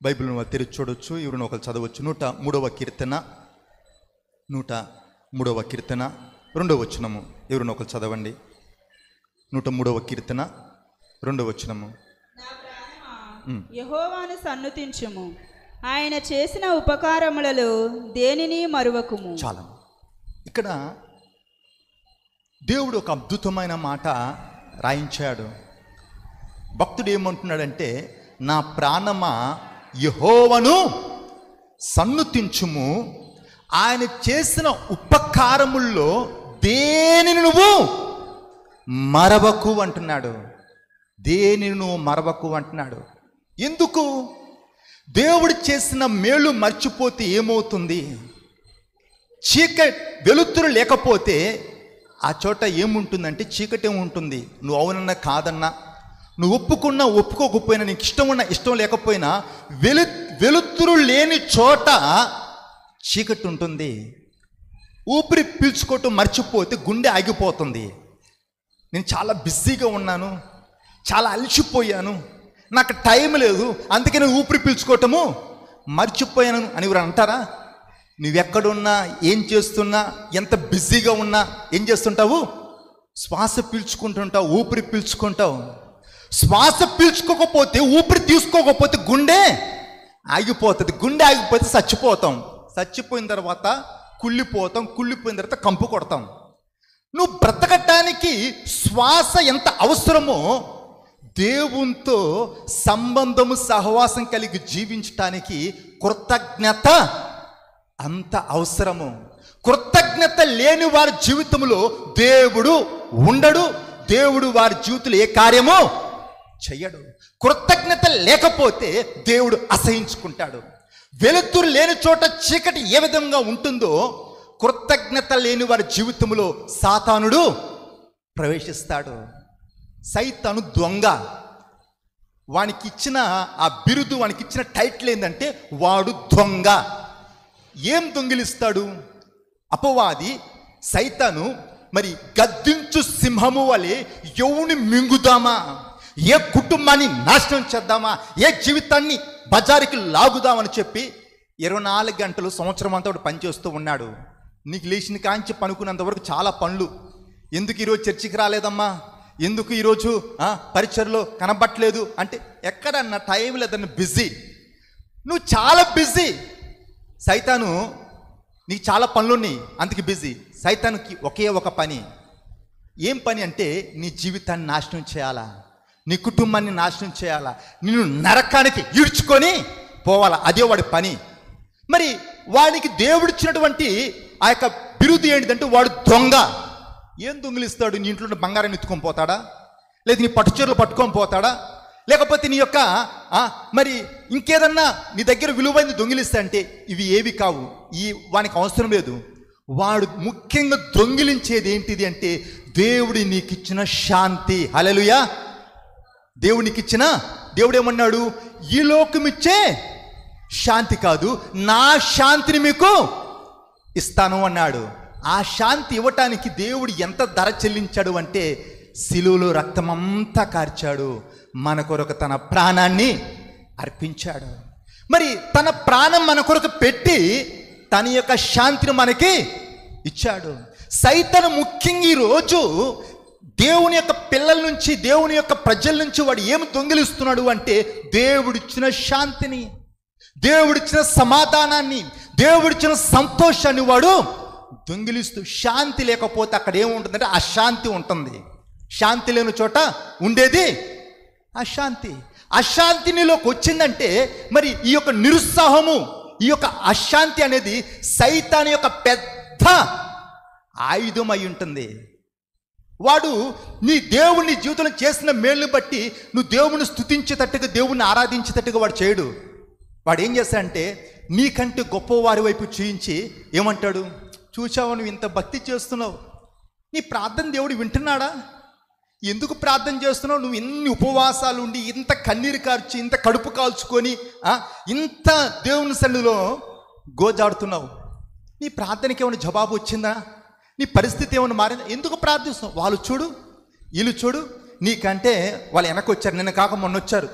బైబిల్ను వాళ్ళు తెరిచి చూడొచ్చు, ఎవరిని ఒకరు చదవచ్చు. 103వ కీర్తన 103వ కీర్తన 2వ వచనము. ఎవరిని ఒకరు చదవండి. 103వ కీర్తన 2వ వచనము. యెహోవాను సన్నుతించుము, ఆయన చేసిన ఉపకారములలో దేనిని మరువకుము. చాలా. ఇక్కడ దేవుడు ఒక అద్భుతమైన మాట రాయించాడు. భక్తుడు ఏమంటున్నాడంటే, నా ప్రాణమా యెహోవాను సన్నుతించుము, ఆయన చేసిన ఉపకారముల్లో దేనిని నువ్వు మరవకు అంటున్నాడు. దేనిని నువ్వు మరవకు అంటున్నాడు. ఎందుకు? దేవుడు చేసిన మేలు మర్చిపోతే ఏమవుతుంది? వెలుతురు లేకపోతే ఆ చోట ఏముంటుందంటే చీకటి ఉంటుంది. నువ్వు అవునన్నా కాదన్నా, నువ్వు ఒప్పుకున్నా ఒప్పుకోకపోయినా, నీకు ఇష్టం ఉన్నా ఇష్టం లేకపోయినా, వెలుతురు లేని చోట చీకటి ఉంటుంది. ఊపిరి పీల్చుకోవటం మర్చిపోతే గుండె ఆగిపోతుంది. నేను చాలా బిజీగా ఉన్నాను, చాలా అలసిపోయాను, నాకు టైం లేదు, అందుకే నేను ఊపిరి పీల్చుకోవటము మర్చిపోయాను అని ఎవరు అంటారా? నువ్వెక్కడున్నా, ఏం చేస్తున్నా, ఎంత బిజీగా ఉన్నా ఏం చేస్తుంటావు? శ్వాస పీల్చుకుంటుంటావు, ఊపిరి పీల్చుకుంటావు. శ్వాస పీల్చుకోకపోతే, ఊపిరి తీసుకోకపోతే గుండె ఆగిపోతుంది. గుండె ఆగిపోతే చచ్చిపోతాం. చచ్చిపోయిన తర్వాత కుళ్ళిపోతాం. కుళ్ళిపోయిన తర్వాత కంపు కొడతాం. నువ్వు బ్రతకటానికి శ్వాస ఎంత అవసరమో, దేవునితో సంబంధము సహవాసం కలిగి జీవించటానికి కృతజ్ఞత అంత అవసరము. కృతజ్ఞత లేని వారి జీవితంలో దేవుడు ఉండడు. దేవుడు వారి జీవితంలో ఏ కార్యమో చెయ్యడు. కృతజ్ఞత లేకపోతే దేవుడు అసహించుకుంటాడు. వెలుతురు లేని చోట చీకటి ఏ విధంగా ఉంటుందో, కృతజ్ఞత లేని వారి జీవితంలో సాతానుడు ప్రవేశిస్తాడు. సైతాను దొంగ. వానికి ఇచ్చిన ఆ బిరుదు, వానికి ఇచ్చిన టైటిల్ ఏంటంటే వాడు దొంగ. ఏం దొంగిలిస్తాడు? అపవాది సైతాను మరి గద్దించు సింహము వలె ఎవరిని మింగుదామా, ఏ కుటుంబాన్ని నాశనం చేద్దామా, ఏ జీవితాన్ని బజారుకి లాగుదామని చెప్పి 24 గంటలు సంవత్సరం అంతా ఒకటి పనిచేస్తూ ఉన్నాడు. నీకు లేచిన కాంచి పనుకున్నంత వరకు చాలా పనులు. ఎందుకు ఈరోజు చర్చికి రాలేదమ్మా, ఎందుకు ఈరోజు పరిచర్లో కనబట్టలేదు అంటే, ఎక్కడన్నా టైం లేదన్న బిజీ. నువ్వు చాలా బిజీ. సైతాను నీకు చాలా పనులున్నాయి, అందుకు బిజీ. సైతానుకి ఒకే ఒక పని. ఏం పని అంటే నీ జీవితాన్ని నాశనం చేయాలా, నీ కుటుంబాన్ని నాశనం చేయాలా, నిన్ను నరకానికి ఈడ్చుకొని పోవాలా. అదే వాడి పని. మరి వాడికి దేవుడిచ్చినటువంటి ఆ యొక్క బిరుదు ఏంటిదంటే వాడు దొంగ. ఏం దొంగిలిస్తాడు? నీ ఇంట్లో బంగారాన్ని ఎత్తుకొని పోతాడా? లేదా నీ పట్టుచీరలు పట్టుకొని పోతాడా? లేకపోతే నీ యొక్క మరి ఇంకేదన్నా నీ దగ్గర విలువైంది దొంగిలిస్తా అంటే ఇవి ఏవి కావు. వానికి అవసరం లేదు. వాడు ముఖ్యంగా దొంగిలించేది ఏంటిది అంటే దేవుడి నీకు ఇచ్చిన శాంతి. హల్లెలూయా. దేవునికి ఇచ్చిన, దేవుడు ఏమన్నాడు? ఈ లోకమిచ్చే శాంతి కాదు, నా శాంతిని మీకు ఇస్తాను అన్నాడు. ఆ శాంతి ఇవ్వటానికి దేవుడు ఎంత ధర చెల్లించాడు అంటే శిలువలో రక్తమంతా కార్చాడు. మన కొరకు తన ప్రాణాన్ని అర్పించాడు. మరి తన ప్రాణం మన కొరకు పెట్టి తన యొక్క శాంతిని మనకి ఇచ్చాడు. సైతాను ముఖ్యంగా ఈరోజు దేవుని యొక్క పిల్లల నుంచి, దేవుని యొక్క ప్రజల నుంచి వాడు ఏమి దొంగిలిస్తున్నాడు అంటే దేవుడిచ్చిన శాంతిని, దేవుడిచ్చిన సమాధానాన్ని, దేవుడిచ్చిన సంతోషాన్ని వాడు దొంగిలిస్తూ. శాంతి లేకపోతే అక్కడ ఏముంటుందంటే అశాంతి ఉంటుంది. శాంతి లేని చోట ఉండేది అశాంతి. అశాంతి నీలోకి వచ్చిందంటే మరి ఈ యొక్క నిరుత్సాహము, ఈ యొక్క అశాంతి అనేది సైతాను యొక్క పెద్ద ఆయుధం అయి ఉంటుంది. వాడు నీ దేవుని జీవితంలో చేసిన మేలుని బట్టి నువ్వు దేవుని స్తుతించేటట్టుగా, దేవుణ్ణి ఆరాధించేటట్టుగా వాడు చేయడు. వాడు ఏం చేస్తాడంటే నీకంటే గొప్పవారి వైపు చూయించి ఏమంటాడు? చూచావు, నువ్వు ఇంత భక్తి చేస్తున్నావు, నీ ప్రార్థన దేవుడు వింటున్నాడా? ఎందుకు ప్రార్థన చేస్తున్నావు? నువ్వు ఎన్ని ఉపవాసాలు ఉండి, ఇంత కన్నీరు కార్చి, ఇంత కడుపు కాల్చుకొని, ఇంత దేవుని సన్నిధిలో గోజాడుతున్నావు, నీ ప్రార్థనకి ఏమైనా జవాబు వచ్చిందా? నీ పరిస్థితి ఏమైనా మారిందా? ఎందుకు ప్రార్థిస్తున్నావు? వాళ్ళు చూడు, వీళ్ళు చూడు, నీకంటే వాళ్ళు వెనక్కి వచ్చారు, నిన్న కాక మొన్న వచ్చారు,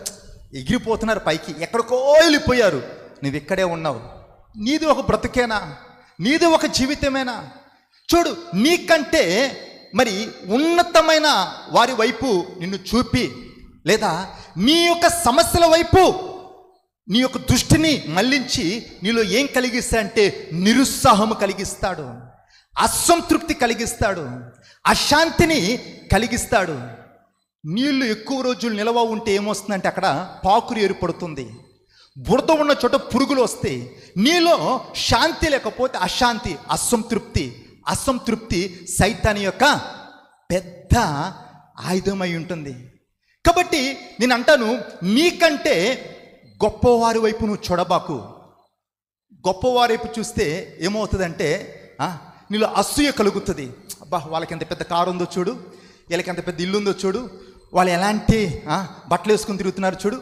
ఎగిరిపోతున్నారు పైకి, ఎక్కడికో వెళ్ళిపోయారు. నువ్వు ఇక్కడే ఉన్నావు. నీది ఒక బ్రతుకేనా? నీది ఒక జీవితమేనా? చూడు, నీకంటే మరి ఉన్నతమైన వారి వైపు నిన్ను చూపి, లేదా నీ యొక్క సమస్యల వైపు నీ యొక్క దృష్టిని మళ్లించి నీలో ఏం కలిగిస్తాడంటే నిరుత్సాహము కలిగిస్తాడు, అసంతృప్తి కలిగిస్తాడు, అశాంతిని కలిగిస్తాడు. నీళ్లు ఎక్కువ రోజులు నిలవ ఉంటే ఏమొస్తుందంటే అక్కడ పాకురు ఏర్పడుతుంది, బురద ఉన్న చోట పురుగులు వస్తాయి. నీలో శాంతి లేకపోతే అశాంతి, అసంతృప్తి సైతాని యొక్క పెద్ద ఆయుధమై ఉంటుంది. కాబట్టి నేను అంటాను, నీకంటే గొప్పవారి వైపు నువ్వు చూడబాకు. గొప్పవారి వైపు చూస్తే ఏమవుతుందంటే నీలో అసూయ కలుగుతుంది. అబ్బా, వాళ్ళకి ఎంత పెద్ద కారు ఉందో చూడు, వీళ్ళకి ఎంత పెద్ద ఇల్లు ఉందో చూడు, వాళ్ళు ఎలాంటి బట్టలు వేసుకుని తిరుగుతున్నారు చూడు.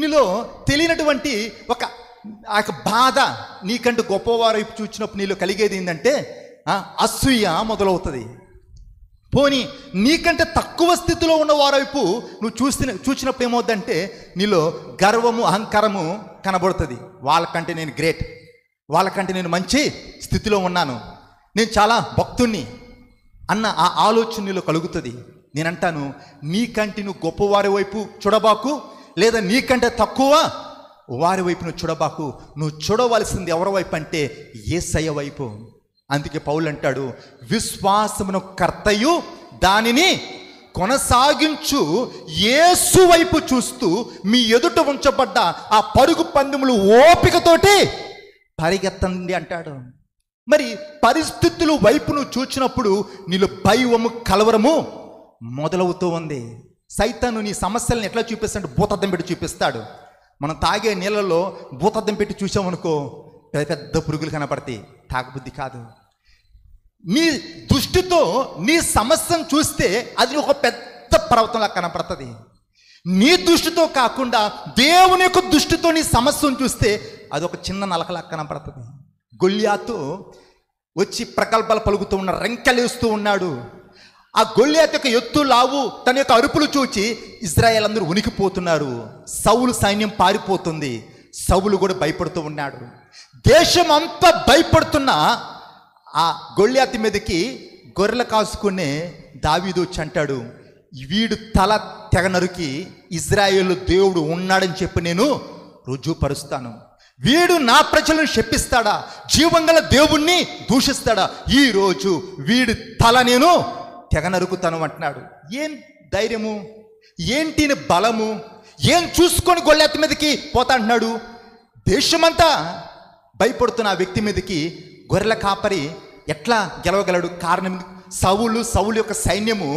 నీలో తెలియనటువంటి ఒక బాధ నీకంటే గొప్పవారి వైపు చూసినప్పుడు నీలో కలిగేది ఏంటంటే అసూయ మొదలవుతుంది. పోనీ నీకంటే తక్కువ స్థితిలో ఉన్న వారి వైపు నువ్వు చూసినప్పుడు ఏమవుద్దంటే నీలో గర్వము, అహంకారము కనబడుతుంది. వాళ్ళకంటే నేను గ్రేట్, వాళ్ళకంటే నేను మంచి స్థితిలో ఉన్నాను, నేను చాలా భక్తుణ్ణి అన్న ఆ ఆలోచన నీలో కలుగుతుంది. నేనంటాను, నీకంటే నువ్వు గొప్పవారి వైపు చూడబాకు, లేదా నీకంటే తక్కువ వారి వైపు నువ్వు చూడబాకు. నువ్వు చూడవలసింది ఎవరి వైపు అంటే యేసయ్య వైపు. అందుకే పౌలు అంటాడు, విశ్వాసమును కర్తయు దానిని కొనసాగించు యేసు వైపు చూస్తూ మీ ఎదుట ఉంచబడ్డ ఆ పరుగు పందెములు ఓపికతోటి పరిగెత్తండి అంటాడు. మరి పరిస్థితులు వైపు నువ్వు చూచినప్పుడు నీలో భయము, కలవరము మొదలవుతూ ఉంది. సైతాను నీ సమస్యలను ఎట్లా చూపిస్తాడు? భూతద్దం పెట్టి చూపిస్తాడు. మనం తాగే నీళ్ళలో భూతద్దం పెట్టి చూసామనుకో, పెద్ద పెద్ద పురుగులు కనపడతాయి, తాగబుద్ధి కాదు. నీ దృష్టితో నీ సమస్యను చూస్తే అది ఒక పెద్ద పర్వతంలా కనపడుతుంది. నీ దృష్టితో కాకుండా దేవుని యొక్క దృష్టితో నీ సమస్యను చూస్తే అది ఒక చిన్న నలకలా కనపడుతుంది. గొల్యాతు వచ్చి ప్రగల్భాలు పలుకుతూ ఉన్న, రెంకలేస్తూ ఉన్నాడు. ఆ గొల్యాతు యొక్క ఎత్తు, లావు, తన యొక్క అరుపులు చూచి ఇజ్రాయేల్ అందరూ ఉనికిపోతున్నారు. సౌలు సైన్యం పారిపోతుంది. సౌలు కూడా భయపడుతూ ఉన్నాడు. దేశం అంతా భయపడుతున్న ఆ గొల్యాతు మీదకి గొర్రెలు కాసుకునే దావీదు వచ్చి అంటాడు, వీడు తల తెగ నరికి ఇజ్రాయేలు దేవుడు ఉన్నాడని చెప్పి నేను రుజువుపరుస్తాను. వీడు నా ప్రజలను శపిస్తాడా, జీవంగల దేవుణ్ణి దూషిస్తాడా, ఈరోజు వీడి తల నేను తెగ నరుకుతాను అంటున్నాడు. ఏం ధైర్యము, ఏంటి బలము, ఏం చూసుకొని గొల్యాతు మీదకి పోతా అంటున్నాడు. దేశమంతా భయపడుతున్న ఆ వ్యక్తి మీదకి గొర్రెల కాపరి ఎట్లా గెలవగలడు? కారణం, సౌలు యొక్క సైన్యము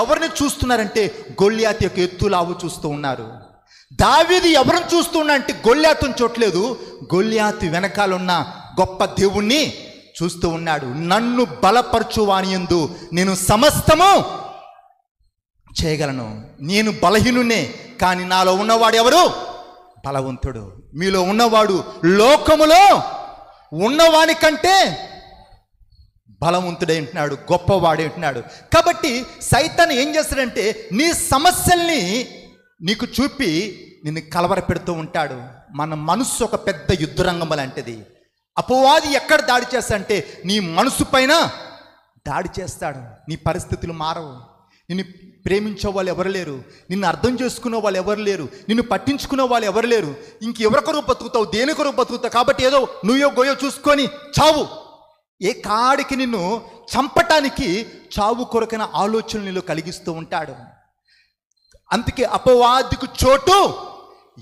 ఎవరిని చూస్తున్నారంటే గొల్యాతు యొక్క ఎత్తులావు చూస్తూ ఉన్నారు. దావీదు ఎవరిని చూస్తూ ఉన్నా అంటే గొల్యాతుని చూడలేదు, గొల్యాతు వెనకాలన్న గొప్ప దేవుణ్ణి చూస్తూ ఉన్నాడు. నన్ను బలపరచు వానియందు నేను సమస్తము చేయగలను. నేను బలహీనునే, కానీ నాలో ఉన్నవాడు ఎవరు? బలవంతుడు. మీలో ఉన్నవాడు లోకములో ఉన్నవాని కంటే బలవంతుడే అంటున్నాడు, గొప్పవాడే అంటున్నాడు. కాబట్టి సైతాను ఏం చేస్తాడంటే నీ సమస్యల్ని నీకు చూపి నిన్ను కలవర పెడుతూ ఉంటాడు. మన మనస్సు ఒక పెద్ద యుద్ధరంగం లాంటిది. అపవాది ఎక్కడ దాడి చేస్తాడంటే నీ మనసు పైన దాడి చేస్తాడు. నీ పరిస్థితులు మారవు. నిన్ను ప్రేమించే వాళ్ళు ఎవరు లేరు, నిన్ను అర్థం చేసుకునే వాళ్ళు ఎవరు లేరు, నిన్ను పట్టించుకునే వాళ్ళు ఎవరు లేరు. ఇంకెవరికొరకు బతుకుతావు, దేనికొరకు బతుకుతావు? కాబట్టి ఏదో నువ్వో గోయో చూసుకొని చావు. ఏ కాడికి నిన్ను చంపటానికి చావు కొరకైన ఆలోచనలు నీలో కలిగిస్తూ ఉంటాడు. అందుకే అపవాదికి చోటు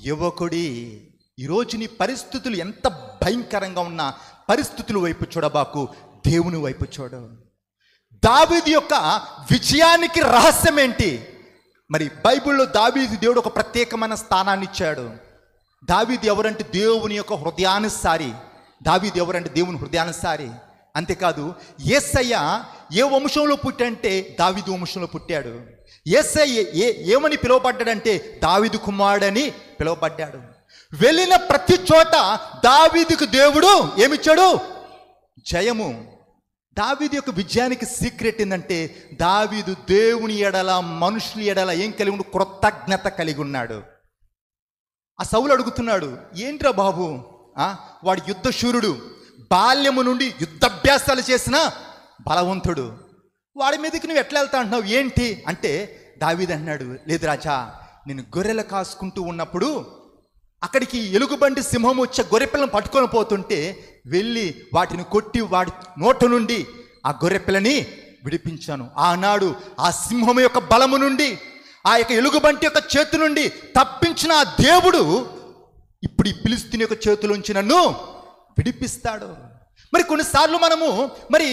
యువకుడి. ఈరోజు నీ పరిస్థితులు ఎంత భయంకరంగా ఉన్నా పరిస్థితుల వైపు చూడబాకు, దేవుని వైపు చూడు. దావీదు యొక్క విజయానికి రహస్యం ఏంటి? మరి బైబిల్లో దావీదు దేవుడు ఒక ప్రత్యేకమైన స్థానాన్ని ఇచ్చాడు. దావీదు ఎవరంటే దేవుని యొక్క హృదయానుసారి. దావీదు ఎవరంటే దేవుని హృదయానుసారి. అంతేకాదు, యేసయ్య ఏ వంశంలో పుట్టంటే దావీదు వంశంలో పుట్టాడు. యేసయ్య ఏమని పిలువబడ్డాడంటే దావీదు కుమారుడని పిలువబడ్డాడు. వెళ్ళిన ప్రతి చోట దావీదుకు దేవుడు ఏమిచ్చాడు? జయము. దావీదు యొక్క విజయానికి సీక్రెట్ ఏంటంటే దావీదు దేవుని ఎడల, మనుషుల ఎడల ఏం కలిగి ఉండు? కృతజ్ఞత కలిగి ఉన్నాడు. ఆ సౌలు అడుగుతున్నాడు, ఏంట్రా బాబు, వాడు యుద్ధశూరుడు, బాల్యము నుండి యుద్ధాభ్యాసాలు చేసిన బలవంతుడు, వాడి మీదకి నువ్వు ఎట్లా వెళ్తా అంటున్నావు ఏంటి అంటే, దావీదు అన్నాడు, లేదు రాజా, నేను గొర్రెలు కాసుకుంటూ ఉన్నప్పుడు అక్కడికి ఎలుగుబంటి సింహం వచ్చే గొర్రెపిల్లను పట్టుకొని పోతుంటే వెళ్ళి వాటిని కొట్టి వాడి నోట నుండి ఆ గొర్రెపిల్లని విడిపించాను. ఆనాడు ఆ సింహం యొక్క బలము నుండి, ఆ యొక్క ఎలుగుబంటి యొక్క చేతి నుండి తప్పించిన ఆ దేవుడు ఇప్పుడు ఈ ఫిలిష్తీయుని యొక్క చేతిలోంచి నన్ను విడిపిస్తాడు. మరి కొన్నిసార్లు మనము మరి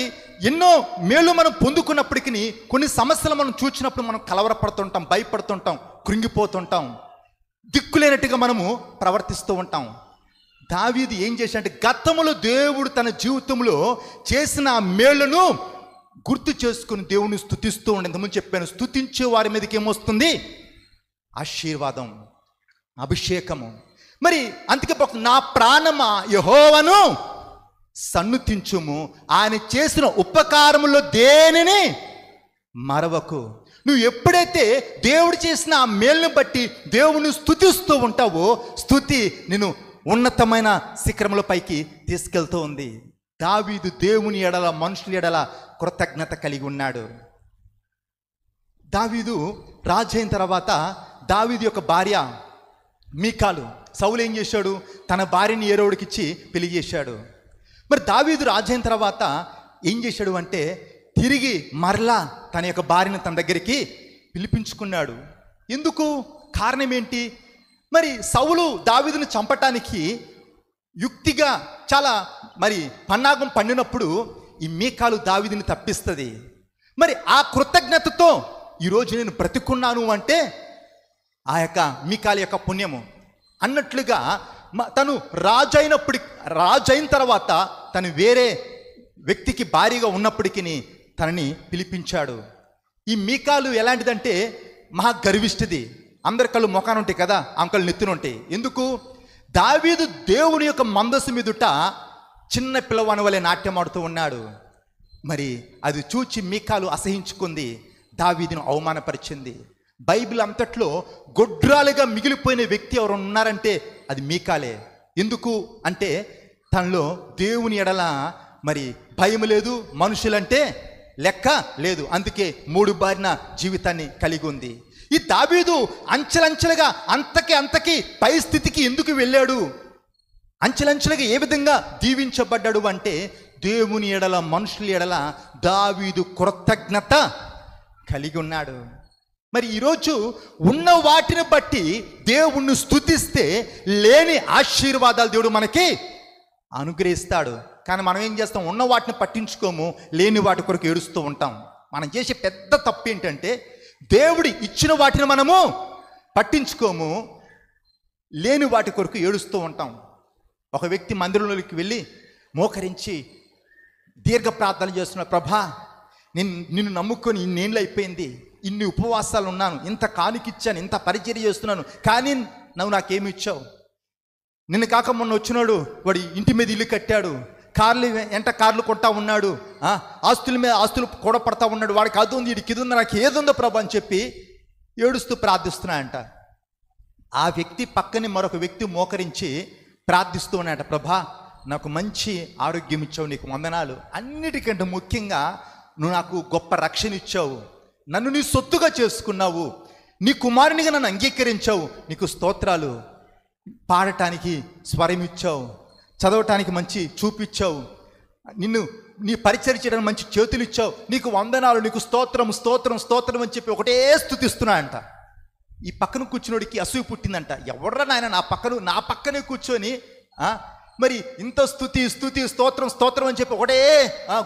ఎన్నో మేలు మనం పొందుకున్నప్పటికీ కొన్ని సమస్యలు మనం చూసినప్పుడు మనం కలవరపడుతుంటాం, భయపడుతుంటాం, కృంగిపోతుంటాం, దిక్కులేనట్టుగా మనము ప్రవర్తిస్తూ ఉంటాం. దావీదు ఏం చేశాడంటే, గతంలో దేవుడు తన జీవితంలో చేసిన ఆ మేలును గుర్తు చేసుకుని దేవుని స్తుతిస్తూ ఉండే. ఇంతకుముందు చెప్పాను, స్తుతించే వారి మీదకి ఏమొస్తుంది? ఆశీర్వాదం, అభిషేకము. మరి అందుకే నా ప్రాణమా యెహోవాను సన్నుతించుము, ఆయన చేసిన ఉపకారములో దేనిని మరవకు. నువ్వు ఎప్పుడైతే దేవుడు చేసిన ఆ మేలును బట్టి దేవుని స్తుతిస్తూ ఉంటావో, స్తుతి నేను ఉన్నతమైన శిఖరముల పైకి తీసుకెళ్తూ ఉంది. దావీదు దేవుని ఎడల, మనుషుల ఎడల కృతజ్ఞత కలిగి ఉన్నాడు. దావీదు రాజు అయిన తర్వాత దావీదు యొక్క భార్య మీకాలు, సౌలు ఏం చేశాడు? తన భార్యని ఏరోడికిచ్చి పెళ్లి చేశాడు. మరి దావీదు రాజు అయిన తర్వాత ఏం చేశాడు అంటే, తిరిగి మరలా తన యొక్క భార్యను తన దగ్గరికి పిలిపించుకున్నాడు. ఎందుకు? కారణం ఏంటి? మరి సౌలు దావీదును చంపటానికి యుక్తిగా చాలా మరి పన్నాగం పండినప్పుడు ఈ మీకాలు దావీదుని తప్పిస్తుంది. మరి ఆ కృతజ్ఞతతో ఈరోజు నేను బ్రతికున్నాను అంటే ఆ యొక్క మీకాలు యొక్క పుణ్యము అన్నట్లుగా తను రాజు అయిన తర్వాత తను వేరే వ్యక్తికి భారీగా ఉన్నప్పటికీ తనని పిలిపించాడు. ఈ మీకాలు ఎలాంటిదంటే మహా గర్విష్ఠిది. అందరి కళ్ళు మొఖాన ఉంటాయి కదా, అంకలు నెత్తున ఉంటాయి. ఎందుకు? దావీదు దేవుని యొక్క మందస్సు మీదుట చిన్న పిల్లవాని వలె నాట్యం ఆడుతూ ఉన్నాడు. మరి అది చూచి మీకాలు అసహించుకుంది, దావీదును అవమానపరిచింది. బైబిల్ అంతట్లో గొడ్రాలుగా మిగిలిపోయిన వ్యక్తి ఎవరు ఉన్నారంటే అది మీకాలే. ఎందుకు అంటే తనలో దేవుని ఎడల మరి భయం లేదు, మనుషులంటే లెక్క లేదు. అందుకే 3 బారిన జీవితాన్ని కలిగి ఉంది. ఈ దావీదు అంచెలంచెలుగా అంతకి పై స్థితికి ఎందుకు వెళ్ళాడు? అంచెలంచెలుగా ఏ విధంగా దీవించబడ్డాడు అంటే దేవుని ఎడల, మనుషుల ఎడల దావీదు కృతజ్ఞత కలిగి ఉన్నాడు. మరి ఈరోజు ఉన్న వాటిని బట్టి దేవుణ్ణి స్తుతిస్తే లేని ఆశీర్వాదాలు దేవుడు మనకి అనుగ్రహిస్తాడు. కానీ మనం ఏం చేస్తాం? ఉన్న వాటిని పట్టించుకోము, లేని వాటి కొరకు ఏడుస్తూ ఉంటాం. మనం చేసే పెద్ద తప్పు ఏంటంటే దేవుడు ఇచ్చిన వాటిని మనము పట్టించుకోము, లేని వాటి కొరకు ఏడుస్తూ ఉంటాం. ఒక వ్యక్తి మందిరంలోకి వెళ్ళి మోకరించి దీర్ఘ ప్రార్థన చేస్తున్న, ప్రభా నిన్ను నమ్ముకొని ఇన్నేళ్ళు అయిపోయింది, ఇన్ని ఉపవాసాలు ఉన్నాను, ఇంత కానుకిచ్చాను, ఇంత పరిచర్య చేస్తున్నాను, కానీ నువ్వు నాకేమి ఇచ్చావు? నిన్ను కాక మొన్న వచ్చినాడు, వాడి ఇంటి మీద ఇల్లు కట్టాడు, కార్లు కొంటా ఉన్నాడు, ఆస్తుల మీద ఆస్తులు కూడపడతా ఉన్నాడు, వాడికి అది ఉంది, వీడికి ఇది ఉంది, నాకు ఏదుందో ప్రభు అని చెప్పి ఏడుస్తూ ప్రార్థిస్తున్నాయంట. ఆ వ్యక్తి పక్కనే మరొక వ్యక్తి మోకరించి ప్రార్థిస్తూ ఉన్నాయట, ప్రభా నాకు మంచి ఆరోగ్యం ఇచ్చావు, నీకు వందనాలు, అన్నిటికంటే ముఖ్యంగా నువ్వు నాకు గొప్ప రక్షణ ఇచ్చావు, నన్ను నీ సొత్తుగా చేసుకున్నావు, నీ కుమారునిగా నన్ను అంగీకరించావు, నీకు స్తోత్రాలు, పాడటానికి స్వరం ఇచ్చావు, చదవటానికి మంచి చూపిచ్చావు, నీ పరిచర్య చేయడానికి మంచి చేతులు ఇచ్చావు, నీకు వందనాలు, నీకు స్తోత్రం స్తోత్రం స్తోత్రం అని చెప్పి ఒకటే స్తుతిస్తున్నాయంట. ఈ పక్కన కూర్చున్నోడికి అసూయ పుట్టిందంట, ఎవడ్రా నాయన నా పక్కనే కూర్చొని మరి ఇంత స్తుతి స్తుతి స్తోత్రం స్తోత్రం అని చెప్పి ఒకటే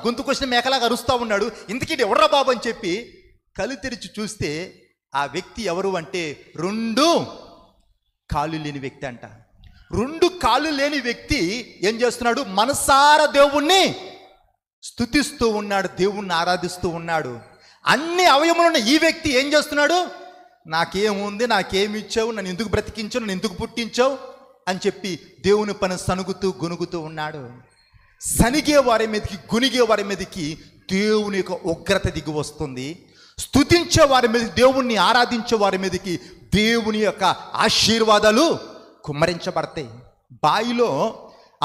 గొంతుకొచ్చిన మేకలాగా అరుస్తూ ఉన్నాడు, ఇంతకీ ఎవడ్రా బాబు అని చెప్పి కళ్ళు తెరిచి చూస్తే ఆ వ్యక్తి ఎవరు అంటే 2 కాళ్ళు లేని వ్యక్తి అంట. 2 కాళ్ళు లేని వ్యక్తి ఏం చేస్తున్నాడు? మనసారా దేవుణ్ణి స్తుతిస్తూ ఉన్నాడు, దేవుణ్ణి ఆరాధిస్తూ ఉన్నాడు. అన్ని అవయములున్న ఈ వ్యక్తి ఏం చేస్తున్నాడు? నాకేముంది, నాకేమి ఇచ్చావు, నన్ను ఎందుకు బ్రతికించావు, నన్ను ఎందుకు పుట్టించావు అని చెప్పి దేవుని పని సనుగుతూ గొనుగుతూ ఉన్నాడు. సనిగే వారి మీదకి, గునిగే వారి మీదకి దేవుని యొక్క ఉగ్రత దిగి వస్తుంది. స్తుతించే వారి మీద, దేవుణ్ణి ఆరాధించే వారి మీదకి దేవుని యొక్క ఆశీర్వాదాలు కుమ్మరించబడతాయి. బావిలో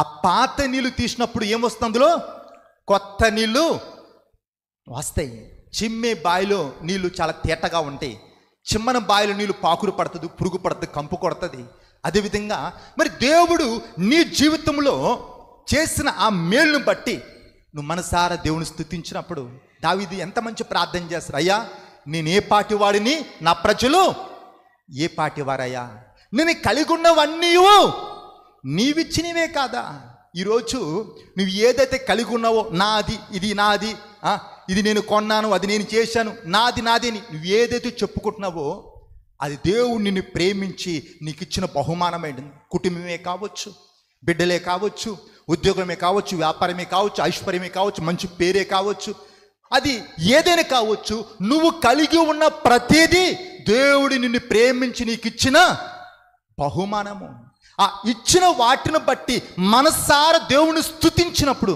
ఆ పాత నీళ్లు తీసినప్పుడు ఏమొస్తుంది, అందులో కొత్త నీళ్లు వస్తాయి. చిమ్మే బావిలో నీళ్లు చాలా తేటగా ఉంటాయి. చిమ్మన బావిలో నీళ్లు పాకురు పడుతుంది, పురుగు పడుతుంది, కంపు కొడుతుంది. అదేవిధంగా మరి దేవుడు నీ జీవితంలో చేసిన ఆ మేలును బట్టి నువ్వు మనసారా దేవుని స్తుతించినప్పుడు, దావీదు ఎంత మంచి ప్రార్థన చేస్తారు, అయ్యా నేను ఏ పాటి వాడిని, నా ప్రజలు ఏ పాటి వారయ్యా, నేను కలిగి ఉన్నవన్నీ నీవిచ్చినవే కాదా. ఈరోజు నువ్వు ఏదైతే కలిగి ఉన్నావో, నాది, ఇది నాది, ఇది నేను కొన్నాను, అది నేను చేశాను, నాది అని నువ్వు ఏదైతే చెప్పుకుంటున్నావో అది దేవుడు నిన్ను ప్రేమించి నీకు ఇచ్చిన బహుమానమైనది. కుటుంబమే కావచ్చు, బిడ్డలే కావచ్చు, ఉద్యోగమే కావచ్చు, వ్యాపారమే కావచ్చు, ఐశ్వర్యమే కావచ్చు, మంచి పేరే కావచ్చు, అది ఏదైనా కావచ్చు. నువ్వు కలిగి ఉన్న ప్రతిదీ దేవుడు నిన్ను ప్రేమించి నీకు ఇచ్చిన బహుమానము. ఆ ఇచ్చిన వాటిని బట్టి మనసారా దేవుని స్తుతించినప్పుడు,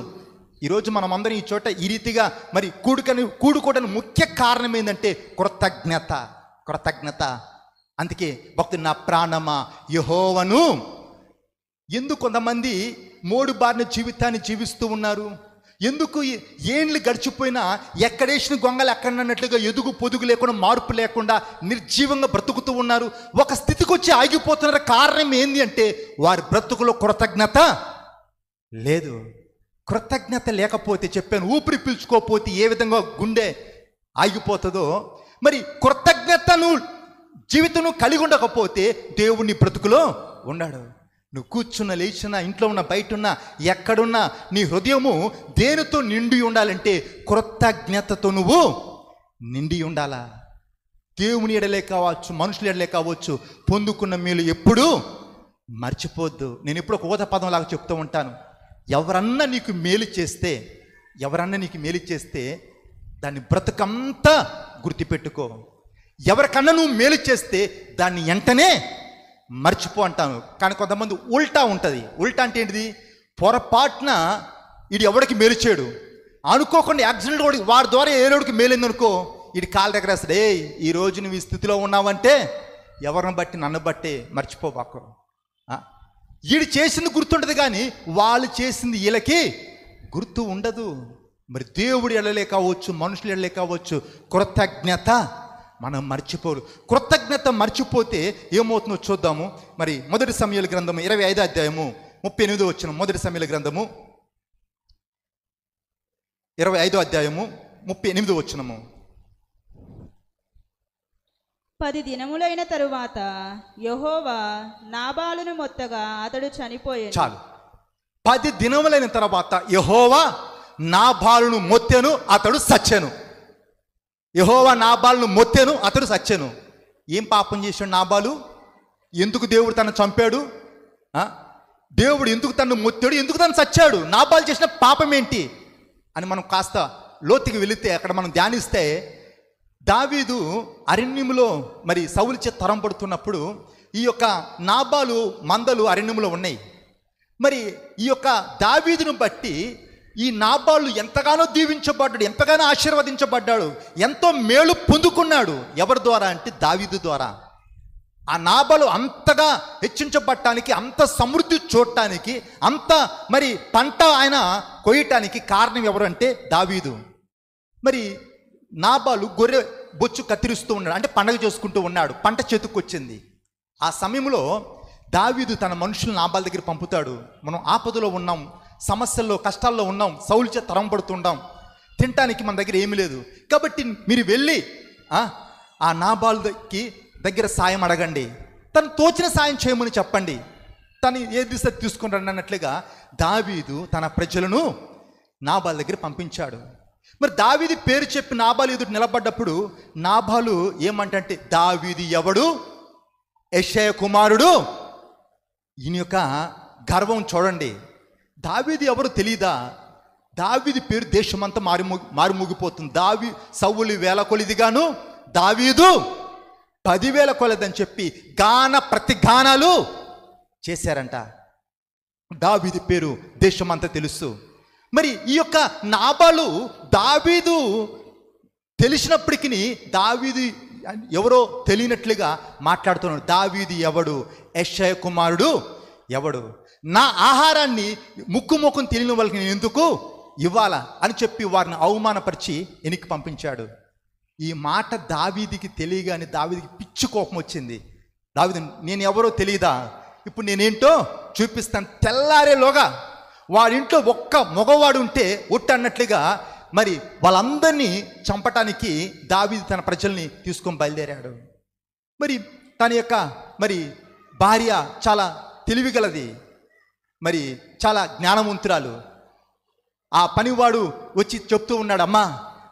ఈరోజు మనం అందరం ఈ చోట ఈ రీతిగా మరి కూడుకోవడానికి ముఖ్య కారణం ఏంటంటే కృతజ్ఞత. అందుకే భక్తుడు, నా ప్రాణమా యెహోవాను. ఎందుకు కొంతమంది మోడుబారిన జీవితాన్ని జీవిస్తూ ఉన్నారు? ఎందుకు ఏండ్లు గడిచిపోయినా ఎక్కడేసిన గొంగలు ఎక్కడన్నట్లుగా ఎదుగు పొదుగు లేకుండా, మార్పు లేకుండా నిర్జీవంగా బ్రతుకుతూ ఉన్నారు? ఒక స్థితికి వచ్చి ఆగిపోతున్నారు. కారణం ఏంది అంటే వారి బ్రతుకులో కృతజ్ఞత లేదు. కృతజ్ఞత లేకపోతే, చెప్పాను, ఊపిరి పీల్చుకోకపోతే ఏ విధంగా గుండె ఆగిపోతుందో, మరి కృతజ్ఞతను జీవితం కలిగి ఉండకపోతే దేవుని బ్రతుకులో ఉన్నాడు. నువ్వు కూర్చున్న, లేచిన, ఇంట్లో ఉన్న, బయట ఉన్న, ఎక్కడున్నా నీ హృదయము దేనితో నిండి ఉండాలంటే కృతజ్ఞతతో నువ్వు నిండి ఉండాలా. దేవుని ఎడలే కావచ్చు, మనుషుల ఎడలే కావచ్చు, పొందుకున్న మేలు ఎప్పుడూ మర్చిపోద్దు. నేను ఎప్పుడు ఒక ఊత పదం లాగా చెప్తూ ఉంటాను, ఎవరన్నా నీకు మేలు చేస్తే దాన్ని బ్రతుకంతా గుర్తుపెట్టుకో. ఎవరికన్నా నువ్వు మేలు చేస్తే దాన్ని వెంటనే మర్చిపో అంటాను. కానీ కొంతమంది ఉల్టా ఉంటుంది. ఉల్టా అంటే ఏంటిది? పొరపాటున ఇది ఎవడికి మేలు చేయడు అనుకోకుండా యాక్సిడెంట్ కూడా వాడి ద్వారా ఏరోడికి మేలిందనుకో, ఇది కాళ్ళ దగ్గర వేస్తాడు, ఈరోజు నువ్వు ఈ స్థితిలో ఉన్నావంటే ఎవరిని బట్టి, నన్ను బట్టి మర్చిపోబాకు. వీడు చేసింది గుర్తుండదు కానీ వాళ్ళు చేసింది వీళ్ళకి గుర్తు ఉండదు. మరి దేవుడు ఎడలే కావచ్చు, మనుషులు ఎడలే కావచ్చు, కృతజ్ఞత మనం మర్చిపోరు. కృతజ్ఞత మర్చిపోతే ఏమవుతుందో చూద్దాము. మరి మొదటి సమూయేలు గ్రంథము 25వ అధ్యాయము 38వ వచనం. మొదటి సమూయేలు గ్రంథము 25వ అధ్యాయము 38వ వచనము. 10 దినములైన తరువాత యెహోవా నాబాలును మొత్తగా అతడు చనిపోయాడు. చాలు. 10 దినములైన తర్వాత యెహోవా నాబాలును మొత్తెను, అతడు సచ్చెను. యెహోవా నాబాలును మొత్తెను, అతడు సచ్చెను. ఏం పాపం చేశాడు నాబాలు? ఎందుకు దేవుడు తను చంపాడు? దేవుడు ఎందుకు తను మొత్తాడు? ఎందుకు తను చచ్చాడు? నాబాలు చేసిన పాపం ఏంటి అని మనం కాస్త లోతుకి వెళితే అక్కడ మనం ధ్యానిస్తే, దావీదు అరణ్యములో మరి సౌలు చేత తరం పడుతున్నప్పుడు ఈ యొక్క నాబాలు మందలు అరణ్యములో ఉన్నాయి. మరి ఈ యొక్క దావీదును బట్టి ఈ నాబాలు ఎంతగానో దీవించబడ్డాడు, ఎంతగానో ఆశీర్వదించబడ్డాడు, ఎంతో మేలు పొందుకున్నాడు. ఎవరి ద్వారా అంటే దావీదు ద్వారా. ఆ నాబాలు అంతగా హెచ్చించబడటానికి, అంత సమృద్ధి చూడటానికి, అంత మరి పంట ఆయన కొయ్యటానికి కారణం ఎవరు అంటే దావీదు. మరి నాబాలు గొర్రె బొచ్చు కత్తిరిస్తూ ఉన్నాడు, అంటే పండగ చేసుకుంటూ ఉన్నాడు. పంట చేతుకొచ్చింది. ఆ సమయంలో దావీదు తన మనుషులు నాబాల్ దగ్గర పంపుతాడు. మనం ఆపదలో ఉన్నాం, సమస్యల్లో, కష్టాల్లో ఉన్నాం, సౌలు చేత తరం పడుతుంటాం, తినటానికి మన దగ్గర ఏమీ లేదు, కాబట్టి మీరు వెళ్ళి ఆ నాబాల్ దగ్గర సాయం అడగండి, తను తోచిన సాయం చేయమని చెప్పండి, తను ఏది తీసుకుంటాడు అన్నట్లుగా దావీదు తన ప్రజలను నాబాల్ దగ్గర పంపించాడు. మరి దావీదు పేరు చెప్పి నాబాలు ఎదుటి నిలబడ్డప్పుడు నాబాలు ఏమంటే, దావీదు ఎవడు? యెషయా కుమారుడు. ఈయన యొక్క గర్వం చూడండి. దావీదు ఎవరు తెలీదా? దావీదు పేరు దేశమంతా మారుమోగిపోతుంది. సౌలు 1000 కొలిదిగాను, దావీదు 10,000 కొలదని చెప్పి ప్రతిగానాలు చేశారంట. దావీదు పేరు దేశమంతా తెలుసు. మరి ఈ యొక్క నాబాలు దావీదు తెలిసినప్పటికీ దావీదు ఎవరో తెలియనట్లుగా మాట్లాడుతున్నాడు. దావీదు ఎవడు? యెషయా కుమారుడు ఎవడు? నా ఆహారాన్ని ముక్కుముఖం తెలియని వాళ్ళకి నేను ఎందుకు ఇవ్వాలా అని చెప్పి వారిని అవమానపరిచి వెనక్కి పంపించాడు. ఈ మాట దావీదికి తెలియగానే దావీదికి పిచ్చి కోపం వచ్చింది. దావీదు, నేను ఎవరో తెలియదా? ఇప్పుడు నేనేంటో చూపిస్తాను. తెల్లారేలోగా వాడింట్లో ఒక్క మగవాడు ఉంటే ఒట్టు అన్నట్లుగా మరి వాళ్ళందరినీ చంపటానికి దావీదు తన ప్రజల్ని తీసుకొని బయలుదేరాడు. మరి తన యొక్క మరి భార్య చాలా తెలివిగలది, మరి చాలా జ్ఞానవంతురాలు. ఆ పనివాడు వచ్చి చెప్తూ ఉన్నాడు, అమ్మా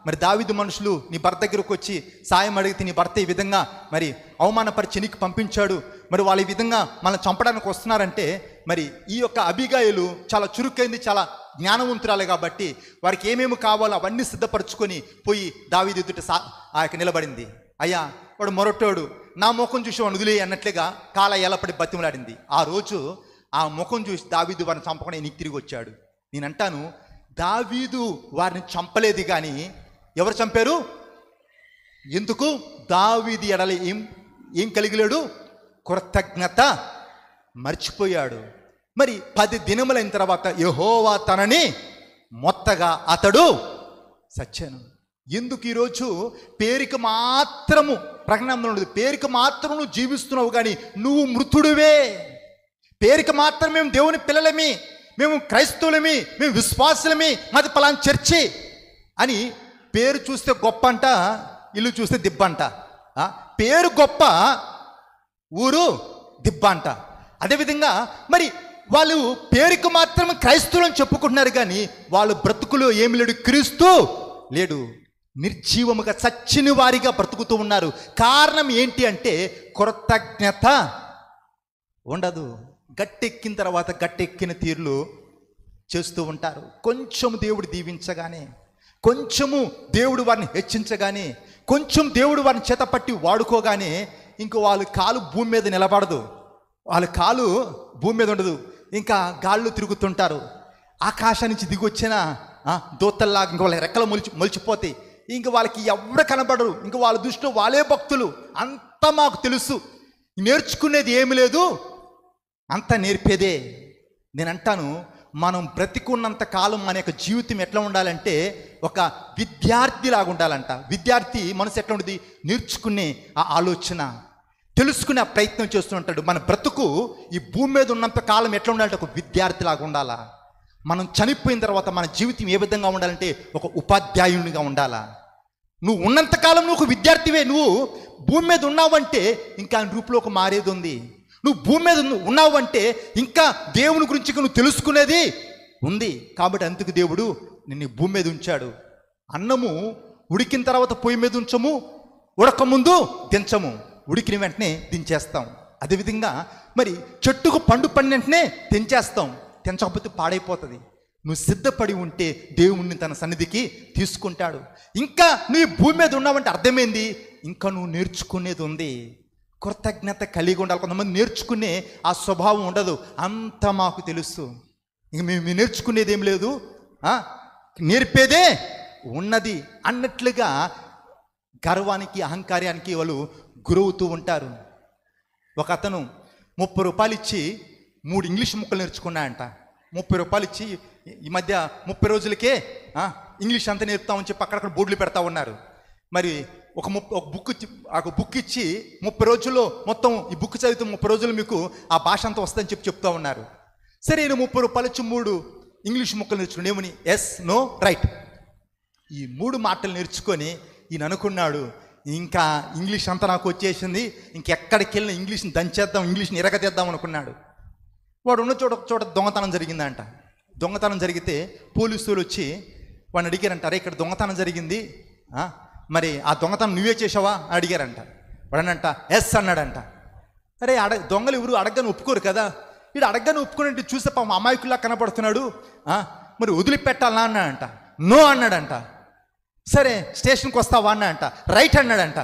మరి దావీదు మనుషులు నీ భర్త దగ్గరకు వచ్చి సాయం అడిగితే నీ భర్త ఈ విధంగా మరి అవమానపరిచి నీకు పంపించాడు, మరి వాళ్ళు ఈ విధంగా మనం చంపడానికి వస్తున్నారంటే మరి ఈ యొక్క అబిగాయిలు చాలా చురుకైంది, చాలా జ్ఞానవంతురాలే కాబట్టి వారికి ఏమేమి కావాలో అవన్నీ సిద్ధపరచుకొని పోయి దావీదు ఎదుట ఆ యొక్క నిలబడింది. అయ్యా వాడు మొరటోడు, నా ముఖం చూసి వాడు వదిలే అన్నట్లుగా కాల ఏలపడి బతిమలాడింది. ఆ రోజు ఆ ముఖం చూసి దావీదు వారిని చంపకుండా నీకు తిరిగి వచ్చాడు. నేనంటాను, దావీదు వారిని చంపలేదు కానీ ఎవరు చంపారు? ఎందుకు? దావీదు ఎడల ఏం కలిగిలేడు? కృతజ్ఞత మర్చిపోయాడు. మరి 10 దినములైన తర్వాత యెహోవా తనని మొత్తగా అతడు సచ్చాను. ఎందుకు ఈరోజు పేరుకి మాత్రము ప్రకటన ఉండదు, పేరుకి మాత్రం నువ్వు జీవిస్తున్నావు కానీ నువ్వు మృతుడివే. పేరుకి మాత్రం మేము దేవుని పిల్లలమి, మేము క్రైస్తవులమి, మేము విశ్వాసులమి, మాది పలానా చర్చి అని పేరు చూస్తే గొప్ప అంట, ఇల్లు చూస్తే దిబ్బంట. పేరు గొప్ప, ఊరు దిబ్బ అంట. అదేవిధంగా మరి వాళ్ళు పేరుకు మాత్రం క్రైస్తవులను చెప్పుకుంటున్నారు కానీ వాళ్ళు బ్రతుకులో ఏమి లేడు, క్రీస్తు లేడు. నిర్జీవముగా చచ్చిన వారిగా బ్రతుకుతూ ఉన్నారు. కారణం ఏంటి అంటే కృతజ్ఞత ఉండదు. గట్టెక్కిన తర్వాత గట్టెక్కిన తీరులు చేస్తూ ఉంటారు. కొంచెం దేవుడు దీవించగానే, కొంచెము దేవుడు వారిని హెచ్చించగానే, కొంచెం దేవుడు వారిని చేతపట్టి వాడుకోగానే ఇంకో వాళ్ళ కాలు భూమి మీద నిలబడదు, వాళ్ళ కాలు భూమి మీద ఉండదు, ఇంకా గాల్లో తిరుగుతుంటారు. ఆకాశం నుంచి దిగొచ్చిన దోతల్లాగా ఇంక వాళ్ళ రెక్కలు మొలిచిపోతాయి. ఇంక వాళ్ళకి ఎవరు కనబడరు. ఇంక వాళ్ళ దృష్టిలో వాళ్ళే భక్తులు. అంతా మాకు తెలుసు, నేర్చుకునేది ఏమి లేదు, అంతా నేర్పేదే. నేను అంటాను, మనం బ్రతికున్నంత కాలం మన యొక్క జీవితం ఎట్లా ఉండాలంటే ఒక విద్యార్థిలాగా ఉండాలంట. విద్యార్థి మనసు ఎట్లా ఉంటుంది? నేర్చుకునే ఆ ఆలోచన, తెలుసుకునే ఆ ప్రయత్నం చేస్తూ ఉంటాడు. మన బ్రతుకు ఈ భూమి మీద ఉన్నంత కాలం ఎట్లా ఉండాలంటే ఒక విద్యార్థిలాగా ఉండాలా. మనం చనిపోయిన తర్వాత మన జీవితం ఏ విధంగా ఉండాలంటే ఒక ఉపాధ్యాయునిగా ఉండాలా. నువ్వు ఉన్నంతకాలం నువ్వు ఒక విద్యార్థివే. నువ్వు భూమి మీద ఉన్నావంటే ఇంకా రూపులోకి మారేది ఉంది. నువ్వు భూమి మీద ఉన్నావంటే ఇంకా దేవుని గురించి నువ్వు తెలుసుకునేది ఉంది. కాబట్టి అందుకు దేవుడు నిన్ను భూమి మీద ఉంచాడు. అన్నము ఉడికిన తర్వాత పొయ్యి మీద ఉంచము, ఉడక ముందు దించము, ఉడికిన వెంటనే దించేస్తాం. అదేవిధంగా మరి చెట్టుకు పండు పండిన వెంటనే తెంచేస్తాం, తెంచకపోతే పాడైపోతుంది. నువ్వు సిద్ధపడి ఉంటే దేవుణ్ణి తన సన్నిధికి తీసుకుంటాడు. ఇంకా నువ్వు భూమి మీద ఉన్నావంటే అర్థమైంది, ఇంకా నువ్వు నేర్చుకునేది ఉంది. కృతజ్ఞత కలిగి ఉండాలి. కొంతమంది నేర్చుకునే ఆ స్వభావం ఉండదు. అంతా మాకు తెలుసు, ఇంక మేము నేర్చుకునేది ఏం లేదు, నేర్పేదే ఉన్నది అన్నట్లుగా గర్వానికి అహంకారానికి వాళ్ళు గురవుతూ ఉంటారు. ఒక అతను 30 రూపాయలు ఇచ్చి 3 ఇంగ్లీష్ ముక్కలు నేర్చుకున్నాయంట. 30 రూపాయలు ఇచ్చి ఈ మధ్య 30 రోజులకే ఇంగ్లీష్ అంతా నేర్పుతామని చెప్పి అక్కడక్కడ బోర్డులు పెడతా ఉన్నారు. మరి ఒక బుక్ ఇచ్చి 30 రోజుల్లో మొత్తం ఈ బుక్ చదివితే 30 రోజులు మీకు ఆ భాష అంతా వస్తుందని చెప్తూ ఉన్నారు. సరే, నేను 30 రూపాయలు ఇచ్చి 3 ఇంగ్లీష్ ముక్కలు నేర్చుకుని ఏమని ఎస్, నో, రైట్, ఈ 3 మాటలు నేర్చుకొని ఈయన అనుకున్నాడు, ఇంకా ఇంగ్లీష్ అంతా నాకు వచ్చేసింది, ఇంకెక్కడికి వెళ్ళిన ఇంగ్లీష్ని దంచేద్దాం, ఇంగ్లీష్ని ఎరగతేద్దాం అనుకున్నాడు. వాడు ఉన్న చోట దొంగతనం జరిగిందంట. దొంగతనం జరిగితే పోలీసులు వచ్చి వాడిని అడిగారంట, అరే ఇక్కడ దొంగతనం జరిగింది, మరి ఆ దొంగతనం నువ్వే చేసావా అని అడిగారంట. వాడనంట ఎస్ అన్నాడంట. అరే దొంగలు ఎవరు అడగని ఒప్పుకోరు కదా, వీడు అడగని ఒప్పుకుని చూస్తే పాపం అమాయకుల్లా కనపడుతున్నాడు, మరి వదిలిపెట్టాలా అన్నాడంట. నో అన్నాడంట. సరే స్టేషన్కి వస్తావా అన్నాడంట. రైట్ అన్నాడంట.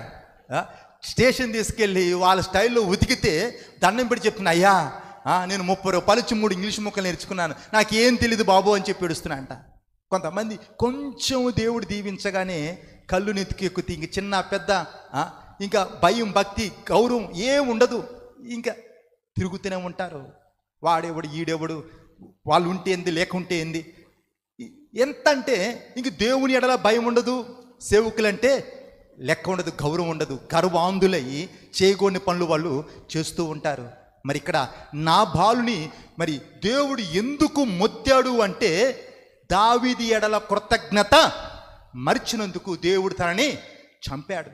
స్టేషన్ తీసుకెళ్ళి వాళ్ళ స్టైల్లో ఉతికితే దండం పెట్టి చెప్తున్నా, అయ్యా నేను 30 రూపాయలు ఇచ్చి 3 ఇంగ్లీష్ ముక్కలు నేర్చుకున్నాను, నాకేం తెలీదు బాబు అని చెప్పి ఏడుస్తున్నా అంట. కొంతమంది కొంచెం దేవుడు దీవించగానే కళ్ళు నెత్తికి ఎక్కుతాయి, ఇంక చిన్న పెద్ద ఇంకా భయం భక్తి గౌరవం ఏం ఉండదు, ఇంకా తిరుగుతూనే ఉంటారు. వాడెవడు ఈడెవడు, వాళ్ళు ఉంటే ఏంది లేకుంటే ఏంది, ఎంత అంటే ఇంక దేవుని ఎడల భయం ఉండదు, సేవకులంటే లెక్క ఉండదు, గౌరవం ఉండదు, గర్వాంధులయ్యి చేయకూడని పనులు వాళ్ళు చేస్తూ ఉంటారు. మరి ఇక్కడ నాబాలుని మరి దేవుడు ఎందుకు మొత్తాడు అంటే దావీదు ఎడల కృతజ్ఞత మరిచినందుకు దేవుడు తనని చంపాడు.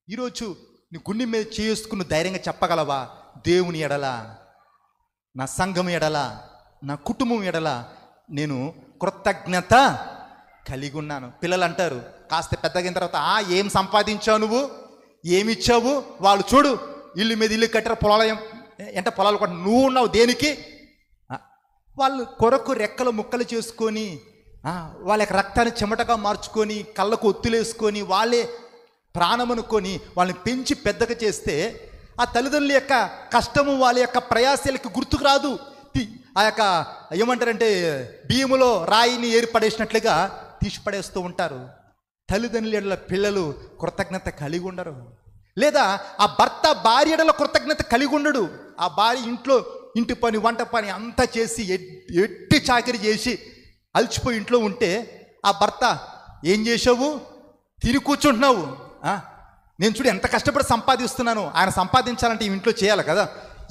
ఈరోజు నీ గుండె మీద చేసుకుని ధైర్యంగా చెప్పగలవా, దేవుని ఎడల, నా సంఘం ఎడల, నా కుటుంబం ఎడల నేను కృతజ్ఞత కలిగి ఉన్నాను. పిల్లలు అంటారు కాస్త పెద్దగిన తర్వాత, ఏం సంపాదించావు నువ్వు, ఏమిచ్చావు, వాళ్ళు చూడు ఇల్లు మీద ఇల్లు కట్టారు, పొలాలు కొట్ట, నువ్వు ఉన్నావు దేనికి? వాళ్ళు కొరకు రెక్కలు ముక్కలు చేసుకొని వాళ్ళ యొక్క రక్తాన్ని చెమటగా మార్చుకొని కళ్ళకు ఒత్తులేసుకొని వాళ్ళే ప్రాణం అనుకొని వాళ్ళని పెంచి పెద్దగా చేస్తే ఆ తల్లిదండ్రుల యొక్క కష్టము వాళ్ళ యొక్క ప్రయాసాలకి గుర్తుకు రాదు. ఆ యొక్క ఏమంటారంటే బియ్యములో రాయిని ఏర్పడేసినట్లుగా తీసిపడేస్తూ ఉంటారు. తల్లిదండ్రుల పిల్లలు కృతజ్ఞత కలిగి ఉండరు. లేదా ఆ భర్త భార్య ఎడల కృతజ్ఞత కలిగి ఉండడు. ఆ భార్య ఇంటి పని వంట పని అంతా చేసి ఎట్టి చాకరీ చేసి అలసిపోయి ఇంట్లో ఉంటే ఆ భర్త, ఏం చేసావు, తిరిగి కూర్చుంటున్నావు, నేను చూడు ఎంత కష్టపడి సంపాదిస్తున్నాను, ఆయన సంపాదించాలంటే ఈ ఇంట్లో చేయాలి కదా,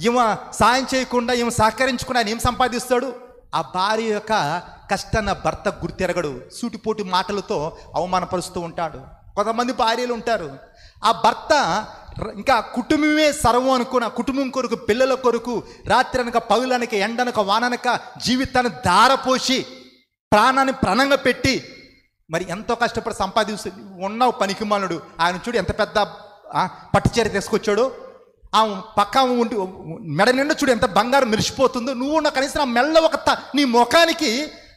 ఈమె సాయం చేయకుండా ఈమె సహకరించకుండా ఆయన ఏం సంపాదిస్తాడు? ఆ భార్య యొక్క కష్టాన్ని భర్త గుర్తెరగడు, సూటిపోటి మాటలతో అవమానపరుస్తూ ఉంటాడు. కొంతమంది భార్యలు ఉంటారు, ఆ భర్త ఇంకా కుటుంబమే సర్వం అనుకున్న కుటుంబం కొరకు, పిల్లల కొరకు రాత్రి అనక పగులనక ఎండనక వాననక జీవితాన్ని ధారపోసి ప్రాణాన్ని ప్రాణంగా పెట్టి మరి ఎంతో కష్టపడి సంపాదిస్తూ ఉన్నావు పనికిమానుడు. ఆయన చూడు ఎంత పెద్ద పట్టుచీర తీసుకొచ్చాడు, ఆ పక్క ఉండి మెడ నిండా చూడు ఎంత బంగారం మెరిసిపోతుందో, నువ్వు నా కనీసం నా మెల్ల నీ ముఖానికి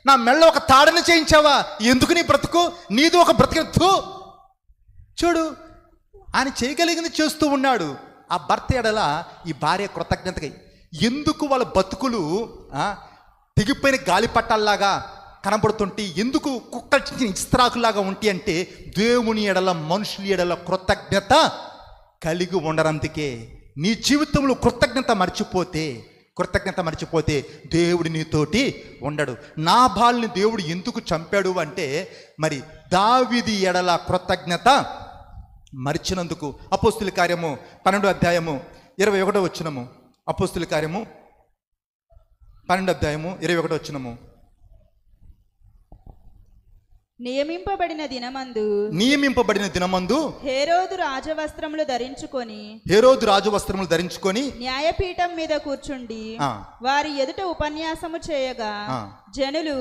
నా మెల్ల ఒక తాడని చేయించావా, ఎందుకు నీ బ్రతుకు, నీది ఒక బ్రతుకు. చూడు ఆయన చేయగలిగింది చేస్తూ ఉన్నాడు. ఆ భర్త ఎడల ఈ భార్య కృతజ్ఞతగా ఎందుకు వాళ్ళ బతుకులు తెగిపోయిన గాలిపట్టాల్లాగా కనబడుతుంటే, ఎందుకు కుక్క ఇస్త్రాకులాగా ఉంటాయి అంటే దేవుని ఎడల మనుషుల ఎడల కృతజ్ఞత కలిగి ఉండరందుకే. నీ జీవితంలో కృతజ్ఞత మర్చిపోతే దేవుడు నీతోటి ఉండడు. నాబాలుని దేవుడు ఎందుకు చంపాడు అంటే మరి దావీదు ఎడల కృతజ్ఞత మరిచినందుకు. అపోస్తుల కార్యము 12:21 అపోస్తుల కార్యము 12:21 నియమింపబడిన దినమందు హేరోదు రాజవస్త్రములు ధరించుకొని న్యాయపీఠం మీద కూర్చుండి వారి ఎదుట ఉపన్యాసము చేయగా జనులు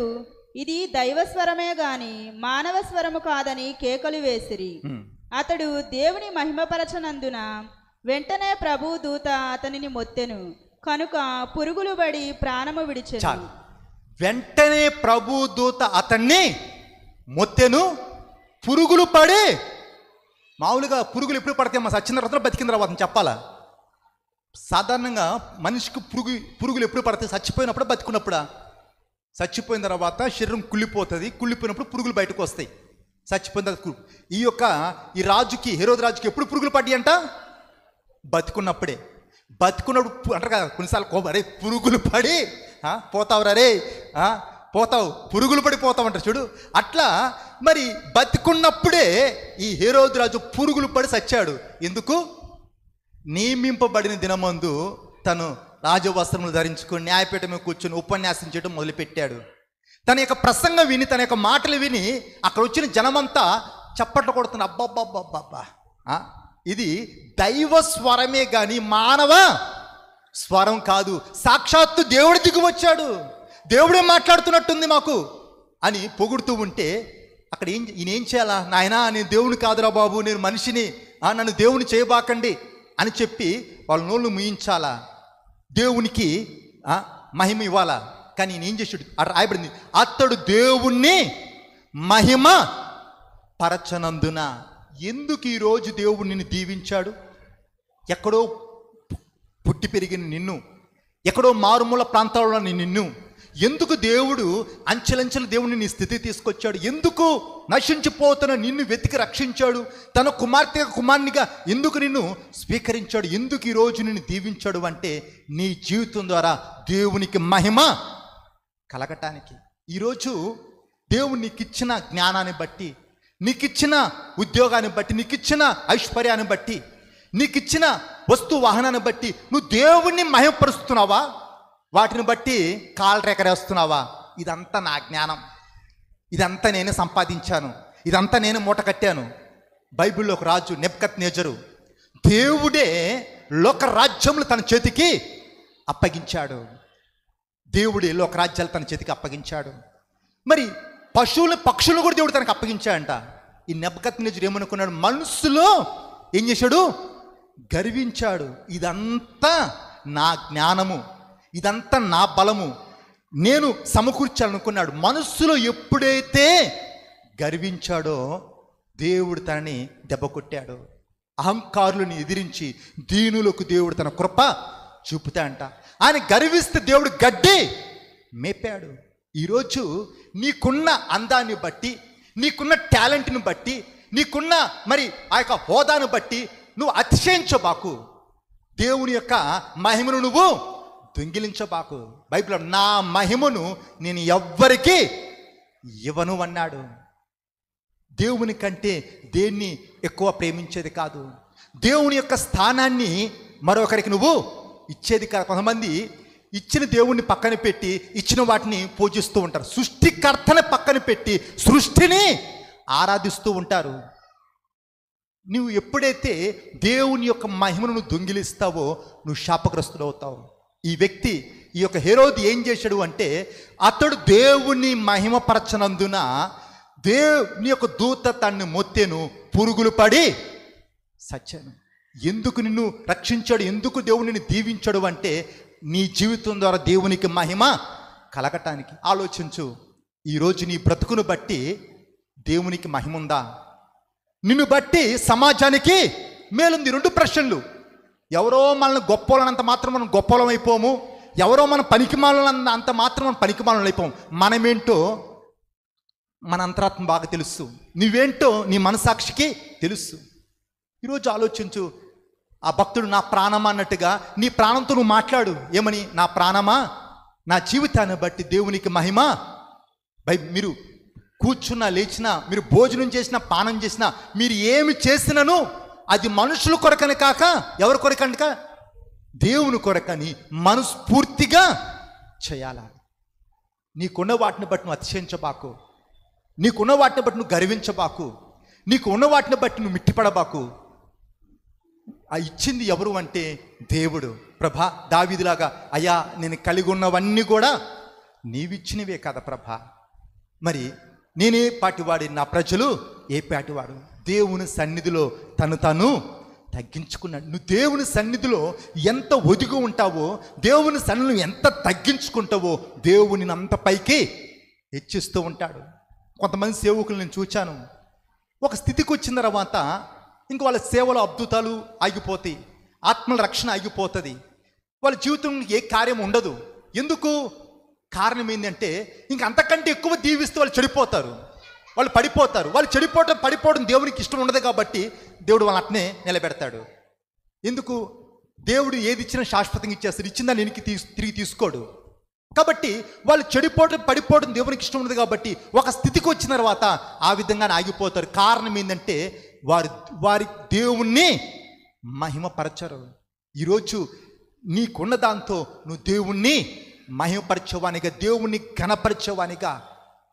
ఇది దైవస్వరమే గాని మానవ స్వరము కాదని కేకలు వేసిరి. అతడు దేవుని మహిమపరచనందున వెంటనే ప్రభు దూత అతనిని మొత్తెను, కనుక పురుగులు పడి ప్రాణము విడిచెను. వెంటనే ప్రభు దూత అతన్ని మొత్తెను, పురుగులు పడి. మామూలుగా పురుగులు ఎప్పుడు పడితే మా సచ్చిన తర్వాత బతికిన తర్వాత చెప్పాలా? సాధారణంగా మనిషికి పురుగులు ఎప్పుడు పడితే చచ్చిపోయినప్పుడు బతికున్నప్పుడా? చచ్చిపోయిన తర్వాత శరీరం కుళ్ళిపోతుంది, కుళ్ళిపోయినప్పుడు పురుగులు బయటకు వస్తాయి. చచ్చిపోయిన తర్వాత ఈ రాజుకి, హేరోదు రాజుకి ఎప్పుడు పురుగులు పడ్డాయి అంట? బతికున్నప్పుడే. బతికున్నప్పుడు అంటారు కదా కొన్నిసార్లు, అరే పురుగులు పడి పోతావురా రే, పోతావు, పురుగులు పడి పోతావు అంటారు చూడు. అట్లా మరి బతికున్నప్పుడే ఈ హేరోదు రాజు పురుగులు పడి చచ్చాడు. ఎందుకు? నియమింపబడిన దినమందు తను రాజవస్త్రములు ధరించుకొని న్యాయపీఠం మీద కూర్చొని ఉపన్యాసం చేయడం మొదలుపెట్టాడు. తన యొక్క ప్రసంగం విని, తన యొక్క మాటలు విని అక్కడ వచ్చిన జనమంతా చప్పట్లు కొడుతున్న, అబ్బబ్బబ్బబ్బబ్బా, ఇది దైవ స్వరమే కానీ మానవ స్వరం కాదు, సాక్షాత్తు దేవుడు దిగి వచ్చాడు, దేవుడే మాట్లాడుతున్నట్టుంది మాకు అని పొగుడుతూ ఉంటే అక్కడ ఈయన ఏం చేయాలా? నాయనా నేను దేవుని కాదురా బాబు, నేను మనిషిని, నన్ను దేవుని చేయబాకండి అని చెప్పి వాళ్ళ నోళ్ళు ముయించాలా, దేవునికి మహిమ ఇవ్వాలా. కానీ ఈయన ఏం చేసాడు? రాయబడింది, అతడు దేవుణ్ణి మహిమ పరచనందున. ఎందుకు ఈరోజు దేవుడు నిన్ను దీవించాడు? ఎక్కడో పుట్టి పెరిగిన నిన్ను, ఎక్కడో మారుమూల ప్రాంతాల్లో నిన్ను, ఎందుకు దేవుడు అంచెలంచెలు దేవుడిని నీ స్థితి తీసుకొచ్చాడు? ఎందుకు నశించిపోతున్న నిన్ను వెతికి రక్షించాడు? తన కుమార్తెగా ఎందుకు నిన్ను స్వీకరించాడు? ఎందుకు ఈరోజు నిన్ను దీవించాడు అంటే నీ జీవితం ద్వారా దేవునికి మహిమ కలగటానికి. ఈరోజు దేవుడు నీకు ఇచ్చిన జ్ఞానాన్ని బట్టి, నీకు ఇచ్చిన ఉద్యోగాన్ని బట్టి, నీకు ఇచ్చిన ఐశ్వర్యాన్ని బట్టి, నీకు ఇచ్చిన వస్తు వాహనాన్ని బట్టి నువ్వు దేవుణ్ణి మహిమపరుస్తున్నావా? వాటిని బట్టి కాలరేకరేస్తున్నావా? ఇదంతా నా జ్ఞానం, ఇదంతా నేను సంపాదించాను, ఇదంతా నేను మూట కట్టాను. బైబిల్లో ఒక రాజు నెబుకద్నెజరు, దేవుడే లోక రాజ్యములు తన చేతికి అప్పగించాడు. దేవుడే లోక రాజ్యాలు తన చేతికి అప్పగించాడు. మరి పశువులు పక్షులు కూడా దేవుడు తనకు అప్పగించాడంట. ఈ నెబుకద్నెజరు ఏమనుకున్నాడు? మనసులో ఏం చేశాడు? గర్వించాడు. ఇదంతా నా జ్ఞానము, ఇదంతా నా బలము, నేను సమకూర్చాలనుకున్నాడు. మనస్సులో ఎప్పుడైతే గర్వించాడో దేవుడు తనని దెబ్బ కొట్టాడు. అహంకారులను ఎదిరించి దీనులకు దేవుడు తన కృప చూపుతా అంట. ఆయన గర్విస్తే దేవుడు గడ్డి మేపాడు. ఈరోజు నీకున్న అందాన్ని బట్టి, నీకున్న టాలెంట్ని బట్టి, నీకున్న మరి ఆ యొక్క హోదాను బట్టి నువ్వు అతిశయించబాకు. దేవుని యొక్క మహిమను నువ్వు దొంగిలించబాకు. బైబిల్లో నా మహిమను నేను ఎవ్వరికి ఇవ్వను అన్నాడు. దేవుని కంటే దేన్ని ఎక్కువ ప్రేమించేది కాదు. దేవుని యొక్క స్థానాన్ని మరొకరికి నువ్వు ఇచ్చేది కాదు. కొంతమంది ఇచ్చిన దేవుణ్ణి పక్కన పెట్టి ఇచ్చిన వాటిని పూజిస్తూ ఉంటారు. సృష్టికర్తని పక్కన పెట్టి సృష్టిని ఆరాధిస్తూ ఉంటారు. నువ్వు ఎప్పుడైతే దేవుని యొక్క మహిమను నువ్వు దొంగిలిస్తావో నువ్వు శాపగ్రస్తుడు అవుతావు. ఈ వ్యక్తి, ఈ యొక్క హెరోదు ఏం చేశాడు అంటే, అతడు దేవుని మహిమపరచనందున దేవుని యొక్క దూత తన్ని మొత్తెను, పురుగులు పడి సచ్చాను. ఎందుకు నిన్ను రక్షించాడు? ఎందుకు దేవుడు నిన్ను దీవించాడు అంటే నీ జీవితం ద్వారా దేవునికి మహిమ కలగటానికి. ఆలోచించు, ఈరోజు నీ బ్రతుకును బట్టి దేవునికి మహిమ ఉందా? నిన్ను బట్టి సమాజానికి మేలుంది. రెండు ప్రశ్నలు. ఎవరో మనల్ని గొప్పవాళ్ళనంత మాత్రం మనం గొప్పలం అయిపోము, ఎవరో మన పనికిమాలను అంత మాత్రం మనం పనికిమాలను అయిపోము. మనమేంటో మన అంతరాత్మ బాగా తెలుసు, నువ్వేంటో నీ మనసాక్షికి తెలుసు. ఈరోజు ఆలోచించు, ఆ భక్తుడు నా ప్రాణమా అన్నట్టుగా నీ ప్రాణంతో నువ్వు మాట్లాడు. ఏమని? నా ప్రాణమా, నా జీవితాన్ని బట్టి దేవునికి మహిమ. మీరు కూర్చున్నా, లేచినా, మీరు భోజనం చేసినా, పానం చేసినా, మీరు ఏమి చేసినను అది మనుషుల కొరకని కాక ఎవరి కొరకనిక? దేవుని కొరకని మనస్ఫూర్తిగా చేయాలా. నీకున్న వాటిని బట్టి నువ్వు అతిశయించబాకు, నీకున్న వాటిని బట్టి నువ్వు గర్వించబాకు, నీకు ఉన్న వాటిని బట్టి నువ్వు మిట్టిపడబాకు. ఆ ఇచ్చింది ఎవరు అంటే దేవుడు. ప్రభా, దావీదులాగా, అయ్యా నేను కలిగి ఉన్నవన్నీ కూడా నీవిచ్చినవే కదా ప్రభా, మరి నేనే పాటివాడి, నా ప్రజలు ఏ పాటివాడు. దేవుని సన్నిధిలో తను తగ్గించుకున్నాడు. నువ్వు దేవుని సన్నిధిలో ఎంత ఒదిగి ఉంటావో, దేవుని సన్నిధిలో ఎంత తగ్గించుకుంటావో దేవుని అంత పైకి హెచ్చిస్తూ ఉంటాడు. కొంతమంది సేవకులు నేను చూచాను, ఒక స్థితికి వచ్చిన తర్వాత ఇంక వాళ్ళ సేవలో అద్భుతాలు ఆగిపోతాయి, ఆత్మల రక్షణ ఆగిపోతుంది, వాళ్ళ జీవితంలో ఏ కార్యం ఉండదు. ఎందుకు? కారణం ఏంటంటే ఇంక అంతకంటే ఎక్కువ దీవిస్తే వాళ్ళు చెడిపోతారు, వాళ్ళు పడిపోతారు. వాళ్ళు పడిపోవడం దేవునికి ఇష్టం ఉండదు కాబట్టి దేవుడు వాళ్ళని అట్నే నిలబెడతాడు. ఎందుకు? దేవుడు ఏది ఇచ్చినా శాశ్వతంగా ఇచ్చేస్తాడు, ఇచ్చిందా నేను తిరిగి తీసుకోడు. కాబట్టి వాళ్ళు పడిపోవడం దేవునికి ఇష్టం ఉండదు కాబట్టి ఒక స్థితికి వచ్చిన తర్వాత ఆ విధంగానే ఆగిపోతారు. కారణం ఏంటంటే వారి దేవుణ్ణి మహిమపరచరు. ఈరోజు నీకున్న దాంతో నువ్వు దేవుణ్ణి మహిమపరచేవానిగా, దేవుణ్ణి ఘనపరచేవానిగా,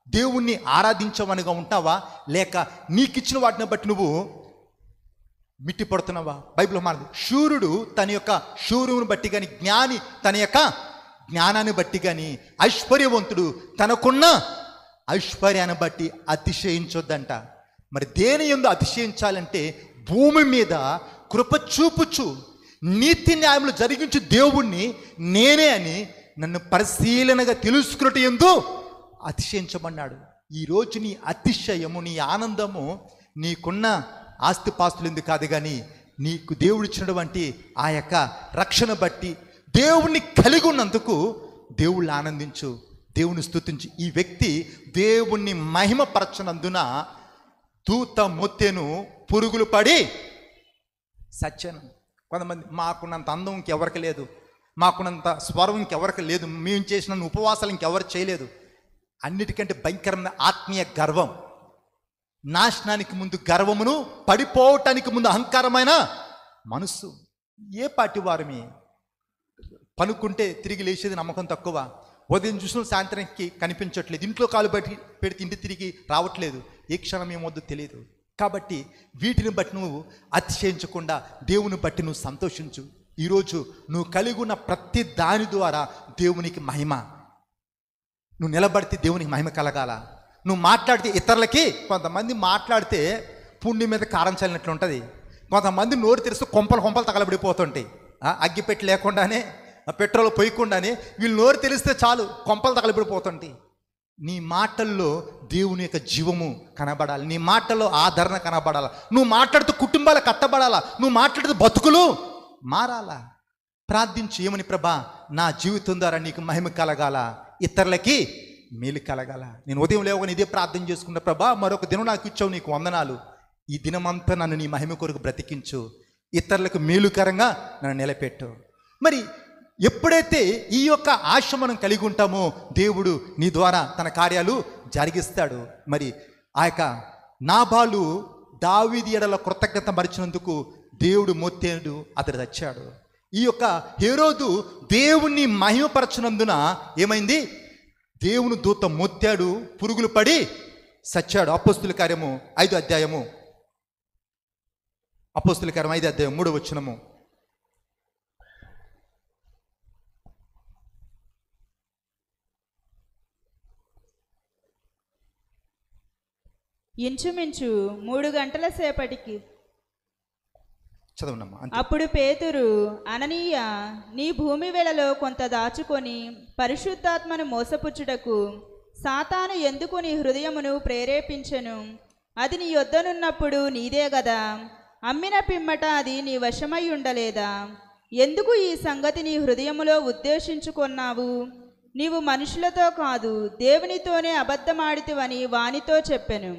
దేవుణ్ణి ఆరాధించేవానిగా ఉంటావా, లేక నీకిచ్చిన వాటిని బట్టి నువ్వు మిట్టిపడుతున్నావా? బైబిల్లో మాట, శూరుడు తన యొక్క శూరువుని బట్టి కానీ, జ్ఞాని తన యొక్క జ్ఞానాన్ని బట్టి కానీ, ఐశ్వర్యవంతుడు తనకున్న ఐశ్వర్యాన్ని బట్టి అతిశయించొద్దంట. మరి దేని యందు అతిశయించాలంటే భూమి మీద కృప చూపుచు నీతి న్యాయములు జరిగించు దేవుణ్ణి నేనే అని నన్ను పరిశీలనగా తెలుసుకున్నట్టు యందు అతిశయించమన్నాడు. ఈరోజు నీ అతిశయము, నీ ఆనందము నీకున్న ఆస్తిపాస్తులు ఎందుకు కాదు కానీ నీకు దేవుడిచ్చినటువంటి ఆ యొక్క రక్షణ బట్టి దేవుణ్ణి కలిగి ఉన్నందుకు దేవుళ్ళు ఆనందించు, దేవుని స్తుతించి. ఈ వ్యక్తి దేవుణ్ణి మహిమపరచనందున దూత మొత్తెను పురుగులు పడి సత్యను. కొంతమంది మాకున్నంత అందం ఇంకెవరికి లేదు, మాకున్నంత స్వరం ఇంకెవరికి లేదు, మేము చేసిన ఉపవాసాలు ఇంకెవరు చేయలేదు. అన్నిటికంటే భయంకరమైన ఆత్మీయ గర్వం. నాశనానికి ముందు గర్వమును, పడిపోవటానికి ముందు అహంకారమైన మనస్సు. ఏ పాటి వారమే పనుకుంటే తిరిగి లేచేది నమ్మకం తక్కువ. ఉదయం చూసిన సాయంత్రానికి కనిపించట్లేదు, ఇంట్లో కాలు బట్టి పెడితే ఇంటి తిరిగి రావట్లేదు, ఏ క్షణం ఏమొద్దో తెలియదు. కాబట్టి వీటిని బట్టి నువ్వు అతిశయించకుండా దేవుని బట్టి నువ్వు సంతోషించు. ఈరోజు నువ్వు కలిగి ఉన్న ప్రతి దాని ద్వారా దేవునికి మహిమ. నువ్వు నిలబడితే దేవునికి మహిమ కలగాల. నువ్వు మాట్లాడితే ఇతరులకి, కొంతమంది మాట్లాడితే పుండి మీద కారం చల్లినట్లు ఉంటుంది, కొంతమంది నోరు తెరిస్తే కొంపలు తగలబడిపోతుంటాయి. అగ్గిపెట్టి లేకుండానే, పెట్రోల్ పోయకుండానే వీళ్ళు నోరు తెరిస్తే చాలు కొంపలు తగలబడిపోతుంటాయి. నీ మాటల్లో దేవుని యొక్క జీవము కనబడాలి, నీ మాటల్లో ఆదరణ కనబడాలి. నువ్వు మాట్లాడుతూ కుటుంబాలు కట్టబడాలా, నువ్వు మాట్లాడుతూ బతుకులు మారాలా. ప్రార్థించు, ఏమని? ప్రభా, నా జీవితం ద్వారా నీకు మహిమ కలగాల, ఇతరులకి మేలు కలగాల. నేను ఉదయం లేవగానే ఇదే ప్రార్థన చేసుకున్న, ప్రభా మరొక దినం నాకు ఇచ్చావు, నీకు వందనాలు. ఈ దినమంతా నన్ను నీ మహిమ కొరకు బ్రతికించు, ఇతరులకు మేలుకరంగా నన్ను నిలబెట్టు. మరి ఎప్పుడైతే ఈ యొక్క ఆశ మనం కలిగి ఉంటామో దేవుడు నీ ద్వారా తన కార్యాలు జరిగిస్తాడు. మరి ఆ యొక్క నాబాలు దావీదు ఎడల కృతజ్ఞత మరిచినందుకు దేవుడు మొత్తేడు అతడు తెచ్చాడు. ఈ యొక్క హేరోదు దేవుణ్ణి మహిమపరచినందున ఏమైంది? దేవుని దూత మొత్తాడు, పురుగులు పడి సచ్చాడు. అపోస్తుల కార్యము 5వ అధ్యాయము, అపోస్తుల కార్యం 5వ అధ్యాయం 3వ వచనము. ఇంచుమించు 3 గంటల సేపటికి చదవనమ్మా. అప్పుడు పేతురు, అననీయ, నీ భూమి వెలలో కొంత దాచుకొని పరిశుద్ధాత్మను మోసపుచ్చుటకు సాతాను ఎందుకు నీ హృదయమును ప్రేరేపించెను? అది నీ యొద్దనున్నప్పుడు నీదే గదా, అమ్మిన పిమ్మట అది నీ వశమై ఉండలేదా? ఎందుకు ఈ సంగతి నీ హృదయములో ఉద్దేశించుకొన్నావు? నీవు మనుషులతో కాదు దేవునితోనే అబద్ధమాడితివని వానితో చెప్పెను.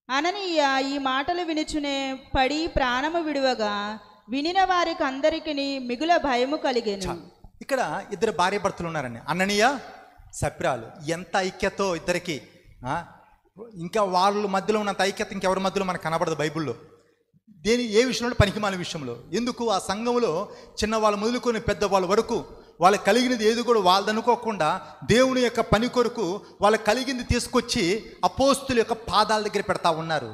అననీయ ఈ మాటలు వినుచునే పడి ప్రాణము విడువగా వినిన వారికి అందరికి మిగుల భయము కలిగెను. ఇక్కడ ఇద్దరు భార్య భర్తలు ఉన్నారండి, అననీయ సప్రాలు. ఎంత ఐక్యతో ఇద్దరికి! ఇంకా వాళ్ళ మధ్యలో ఉన్నంత ఐక్యత ఇంకెవరి మధ్యలో మనకు కనబడదు బైబిల్లో. ఏ విషయంలో? పనికిమాల విషయంలో. ఎందుకు? ఆ సంఘంలో చిన్నవాళ్ళు మొదలుకొని పెద్దవాళ్ళ వరకు వాళ్ళకి కలిగినది ఏది కూడా వాళ్ళది అనుకోకుండా దేవుని యొక్క పని కొరకు వాళ్ళకి కలిగింది తీసుకొచ్చి అపోస్తుల యొక్క పాదాల దగ్గర పెడతా ఉన్నారు,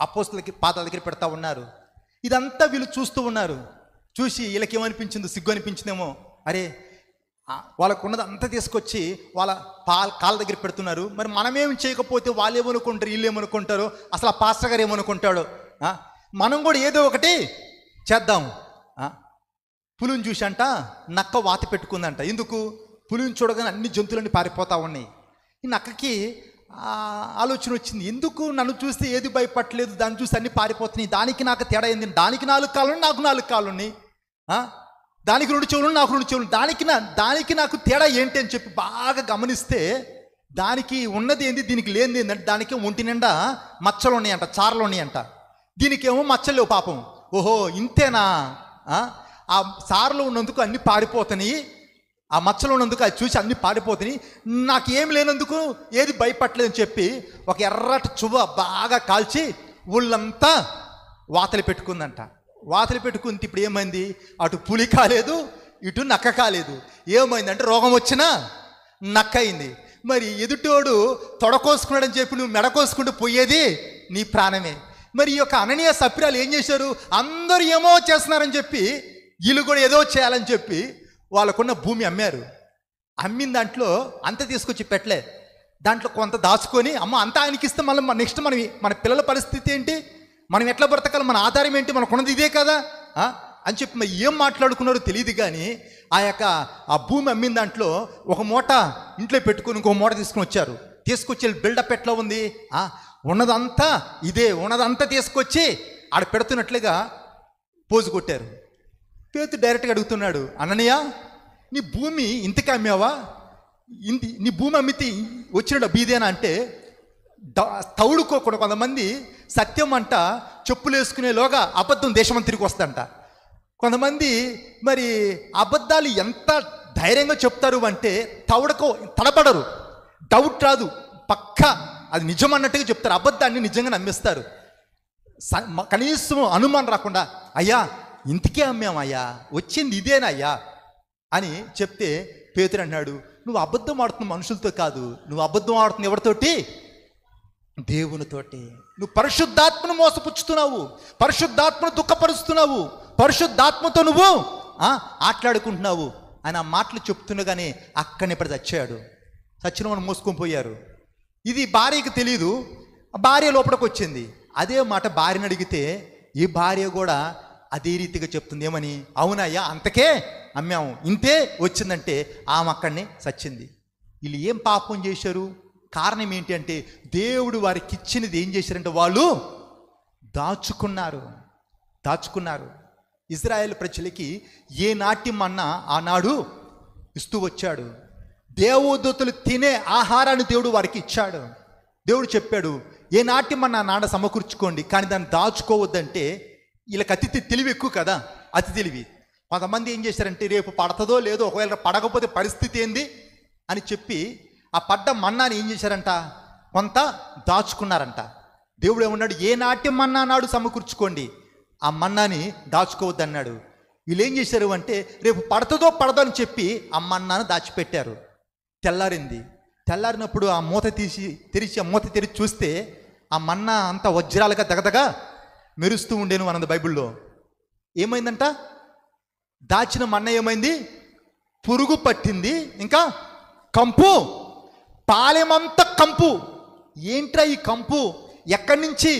అపోస్తులకి పాదాల దగ్గర పెడతా ఉన్నారు. ఇదంతా వీళ్ళు చూస్తూ ఉన్నారు. చూసి వీళ్ళకి ఏమనిపించిందో, సిగ్గు అనిపించిందేమో, అరే వాళ్ళకు ఉన్నది అంతా తీసుకొచ్చి వాళ్ళ కాళ్ళ దగ్గర పెడుతున్నారు, మరి మనమేం చేయకపోతే వాళ్ళు ఏమనుకుంటారు, వీళ్ళు ఏమనుకుంటారు, అసలు ఆ పాస్టర్ గారు ఏమనుకుంటాడు, మనం కూడా ఏదో ఒకటి చేద్దాం. పులిని చూసి అంట నక్క వాత పెట్టుకుందంట. ఎందుకు? పులిని చూడగానే అన్ని జంతువులన్నీ పారిపోతూ ఉన్నాయి. ఈ నక్కకి ఆలోచన వచ్చింది, ఎందుకు నన్ను చూస్తే ఏది భయపడలేదు, దాన్ని చూసి అన్ని పారిపోతున్నాయి, దానికి నాకు తేడా ఏంది? దానికి 4 కాళ్ళు, నాకు 4 కాళ్ళు ఉన్నాయి, దానికి 2 చెవులు, నాకు 2 చెవులు, దానికి నాకు తేడా ఏంటి అని చెప్పి బాగా గమనిస్తే దానికి ఉన్నది ఏంది, దీనికి లేనిది ఏంటంటే దానికి ఒంటి నిండా మచ్చలు ఉన్నాయంట, చారలు ఉన్నాయంట. దీనికేమో మచ్చలు లేవు పాపం. ఓహో ఇంతేనా? ఆ సార్లు ఉన్నందుకు అన్ని పారిపోతున్నాయి, ఆ మచ్చలు ఉన్నందుకు అది చూసి అన్ని పారిపోతున్నాయి, నాకు ఏం లేనందుకు ఏది భయపడలేదని చెప్పి ఒక ఎర్రటి చువ్వ బాగా కాల్చి ఊళ్ళంతా వాతలు పెట్టుకుందంట. వాతలు పెట్టుకుంటే ఇప్పుడు ఏమైంది? అటు పులి కాలేదు, ఇటు నక్క కాలేదు. ఏమైందంటే రోగం వచ్చినా నక్క అయింది. మరి ఎదుటోడు తొడకోసుకున్నాడని చెప్పి నువ్వు మెడకోసుకుంటూ పోయేది నీ ప్రాణమే. మరి ఈ యొక్క అననీయ సప్రాలు ఏం చేశారు? అందరూ ఏమో చేస్తున్నారని చెప్పి వీళ్ళు కూడా ఏదో చేయాలని చెప్పి వాళ్ళకున్న భూమి అమ్మారు. అమ్మిన దాంట్లో అంత తీసుకొచ్చి పెట్టలే, దాంట్లో కొంత దాచుకొని అమ్మ అంతా ఆయనకి ఇస్తే మళ్ళీ నెక్స్ట్ మన పిల్లల పరిస్థితి ఏంటి, మనం ఎట్లా బ్రతకాలి, మన ఆధారం ఏంటి, మనకున్నది ఇదే కదా అని చెప్పి మరి ఏం మాట్లాడుకున్నారో తెలియదు. కానీ ఆ భూమి అమ్మిన దాంట్లో ఒక మూట ఇంట్లో పెట్టుకుని ఇంకో మూట తీసుకుని వచ్చారు. తీసుకొచ్చి బిల్డప్ ఎట్లా ఉంది, ఉన్నదంతా ఇదే, ఉన్నదంతా తీసుకొచ్చి ఆడ పెడుతున్నట్లుగా పోజు కొట్టారు. పేతురు డైరెక్ట్గా అడుగుతున్నాడు, అననీయ నీ భూమి ఇంతకి అమ్మావా? నీ భూమి అమ్మితే వచ్చిన డబ్బు ఇదేనా అంటే తౌడుకోకుండా కొంతమంది సత్యం అంట చెప్పులు వేసుకునేలోగా అబద్ధం దేశం తిరిగి వస్తుందంట. కొంతమంది మరి అబద్ధాలు ఎంత ధైర్యంగా చెప్తారు అంటే తడబడరు, డౌట్ రాదు, పక్కా అది నిజం అన్నట్టుగా చెప్తారు. అబద్ధాన్ని నిజంగా నమ్మిస్తారు. కనీసం అనుమానం రాకుండా అయ్యా ఇంతకే అమ్మామయ్యా, వచ్చింది ఇదేనయ్యా అని చెప్తే పేతురు అన్నాడు, నువ్వు అబద్ధం ఆడుతున్న మనుషులతో కాదు, నువ్వు అబద్ధం ఆడుతున్న ఎవరితోటి? దేవునితోటి. నువ్వు పరిశుద్ధాత్మను మోసపుచ్చుతున్నావు, పరిశుద్ధాత్మను దుఃఖపరుస్తున్నావు, పరిశుద్ధాత్మతో నువ్వు ఆటలాడుకుంటున్నావు అని ఆ మాటలు చెప్తుండగానే అక్కడనే ఇప్పుడు చచ్చాడు. చచ్చిన వాళ్ళు మోసుకొని పోయారు. ఇది భార్యకి తెలియదు. భార్య లోపలికి వచ్చింది. అదే మాట భార్యను అడిగితే ఈ భార్య కూడా అదే రీతిగా చెప్తుంది. ఏమని? అవునయ్యా అంతకే అమ్మాము, ఇంతే వచ్చిందంటే ఆమె అక్కడనే చచ్చింది. వీళ్ళు ఏం పాపం చేశారు? కారణం ఏంటి అంటే దేవుడు వారికి ఇచ్చినది ఏం చేశారంటే వాళ్ళు దాచుకున్నారు. ఇజ్రాయేల్ ప్రజలకి ఏ నాటి మన్నా ఆనాడు ఇస్తూ వచ్చాడు. దేవదూతలు తినే ఆహారాన్ని దేవుడు వారికి ఇచ్చాడు. దేవుడు చెప్పాడు, ఏ నాటి మన్నా నాడ సమకూర్చుకోండి, కానీ దాన్ని దాచుకోవద్దంటే వీళ్ళకి అతి తెలివి ఎక్కువ కదా, అతి తెలివి. కొంతమంది ఏం చేశారంటే రేపు పడతదో లేదో, ఒకవేళ పడకపోతే పరిస్థితి ఏంది అని చెప్పి ఆ పడ్డ మన్నాని ఏం చేశారంట, కొంత దాచుకున్నారంట. దేవుడు ఏమన్నాడు, ఏ నాటి మన్నా నాడు సమకూర్చుకోండి, ఆ మన్నాని దాచుకోవద్దు అన్నాడు. వీళ్ళు ఏం చేశారు అంటే రేపు పడతదో పడదో అని చెప్పి ఆ మన్నాను దాచిపెట్టారు. తెల్లారినప్పుడు ఆ మూత తెరిచి చూస్తే ఆ మన్నా అంతా వజ్రాలుగా దగదగా మెరుస్తూ ఉండేను అన్నది బైబిల్లో. ఏమైందంట? దాచిన మన్న ఏమైంది? పురుగు పట్టింది, ఇంకా కంపు, పాలెమంతా కంపు. ఏంట్రా ఈ కంపు? ఎక్కడి నుంచి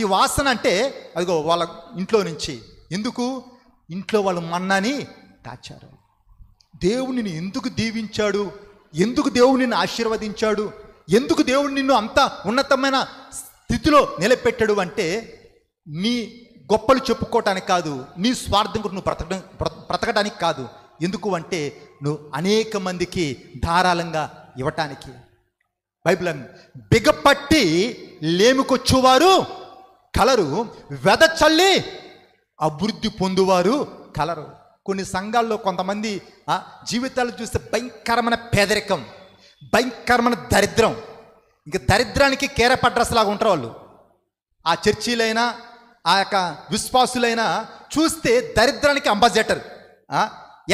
ఈ వాసన అంటే అదిగో వాళ్ళ ఇంట్లో నుంచి. ఎందుకు? ఇంట్లో వాళ్ళు మన్నాని దాచారు. దేవుడు నిన్ను ఎందుకు దీవించాడు? ఎందుకు దేవుడు నిన్ను ఆశీర్వదించాడు? ఎందుకు దేవుడు నిన్ను అంత ఉన్నతమైన స్థితిలో నిలబెట్టాడు అంటే నీ గొప్పలు చెప్పుకోవటానికి కాదు, నీ స్వార్థం కూడా నువ్వు బ్రతకడానికి కాదు. ఎందుకు అంటే నువ్వు అనేక మందికి ధారాళంగా ఇవ్వటానికి. బైబిల్ బిగపట్టి లేమికొచ్చువారు కలరు, వెదచల్లి అభివృద్ధి పొందువారు కలరు. కొన్ని సంఘాల్లో కొంతమంది జీవితాలు చూస్తే భయంకరమైన పేదరికం, భయంకరమైన దరిద్రం, ఇంకా దరిద్రానికి కేరపడ్రస్లాగా ఉంటారు వాళ్ళు. ఆ చర్చీలైనా ఆ యొక్క విశ్వాసులైనా చూస్తే దరిద్రానికి అంబాసిడర్.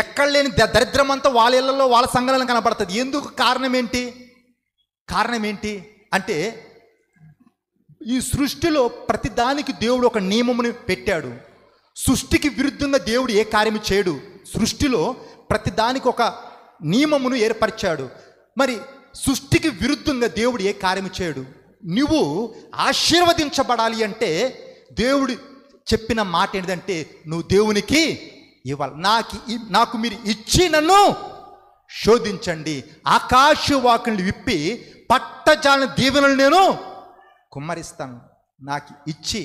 ఎక్కడ లేని దరిద్రం అంతా వాళ్ళ ఇళ్లలో వాళ్ళ సంఘాలలో కనపడుతుంది. ఎందుకు? కారణం ఏంటి అంటే ఈ సృష్టిలో ప్రతిదానికి దేవుడు ఒక నియమముని పెట్టాడు. సృష్టికి విరుద్ధంగా దేవుడు ఏ కార్యము చేయడు. సృష్టిలో ప్రతిదానికి ఒక నియమమును ఏర్పరిచాడు. మరి సృష్టికి విరుద్ధంగా దేవుడు ఏ కార్యము చేయడు. నువ్వు ఆశీర్వదించబడాలి అంటే దేవుడు చెప్పిన మాట ఏంటంటే నువ్వు దేవునికి ఇవ్వాలి. నాకు మీరు ఇచ్చి నన్ను శోధించండి, ఆకాశవాకుల్ని విప్పి పట్టజాలని దీవెనలు నేను కుమ్మరిస్తాను. నాకు ఇచ్చి.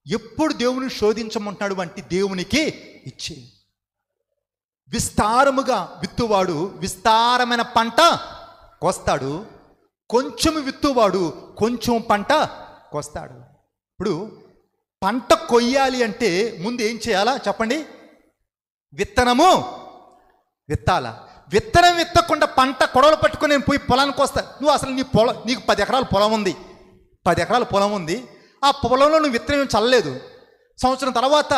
ఎప్పుడు దేవుని శోధించమంటున్నాడు అంటే దేవునికి ఇచ్చి. విస్తారముగా విత్తువాడు విస్తారమైన పంట కోస్తాడు, కొంచెం విత్తువాడు కొంచెం పంట కోస్తాడు. ఇప్పుడు పంట కొయ్యాలి అంటే ముందు ఏం చేయాలా చెప్పండి? విత్తనము విత్తాలా. విత్తనం విత్తకుండా పంట కొడవలు పట్టుకొని నేను పోయి పొలానికి వస్తా. నువ్వు అసలు నీకు 10 ఎకరాల పొలం ఉంది, 10 ఎకరాల పొలం ఉంది. ఆ పొలంలో నువ్వు విత్తనం ఏం చల్లలేదు. సంవత్సరం తర్వాత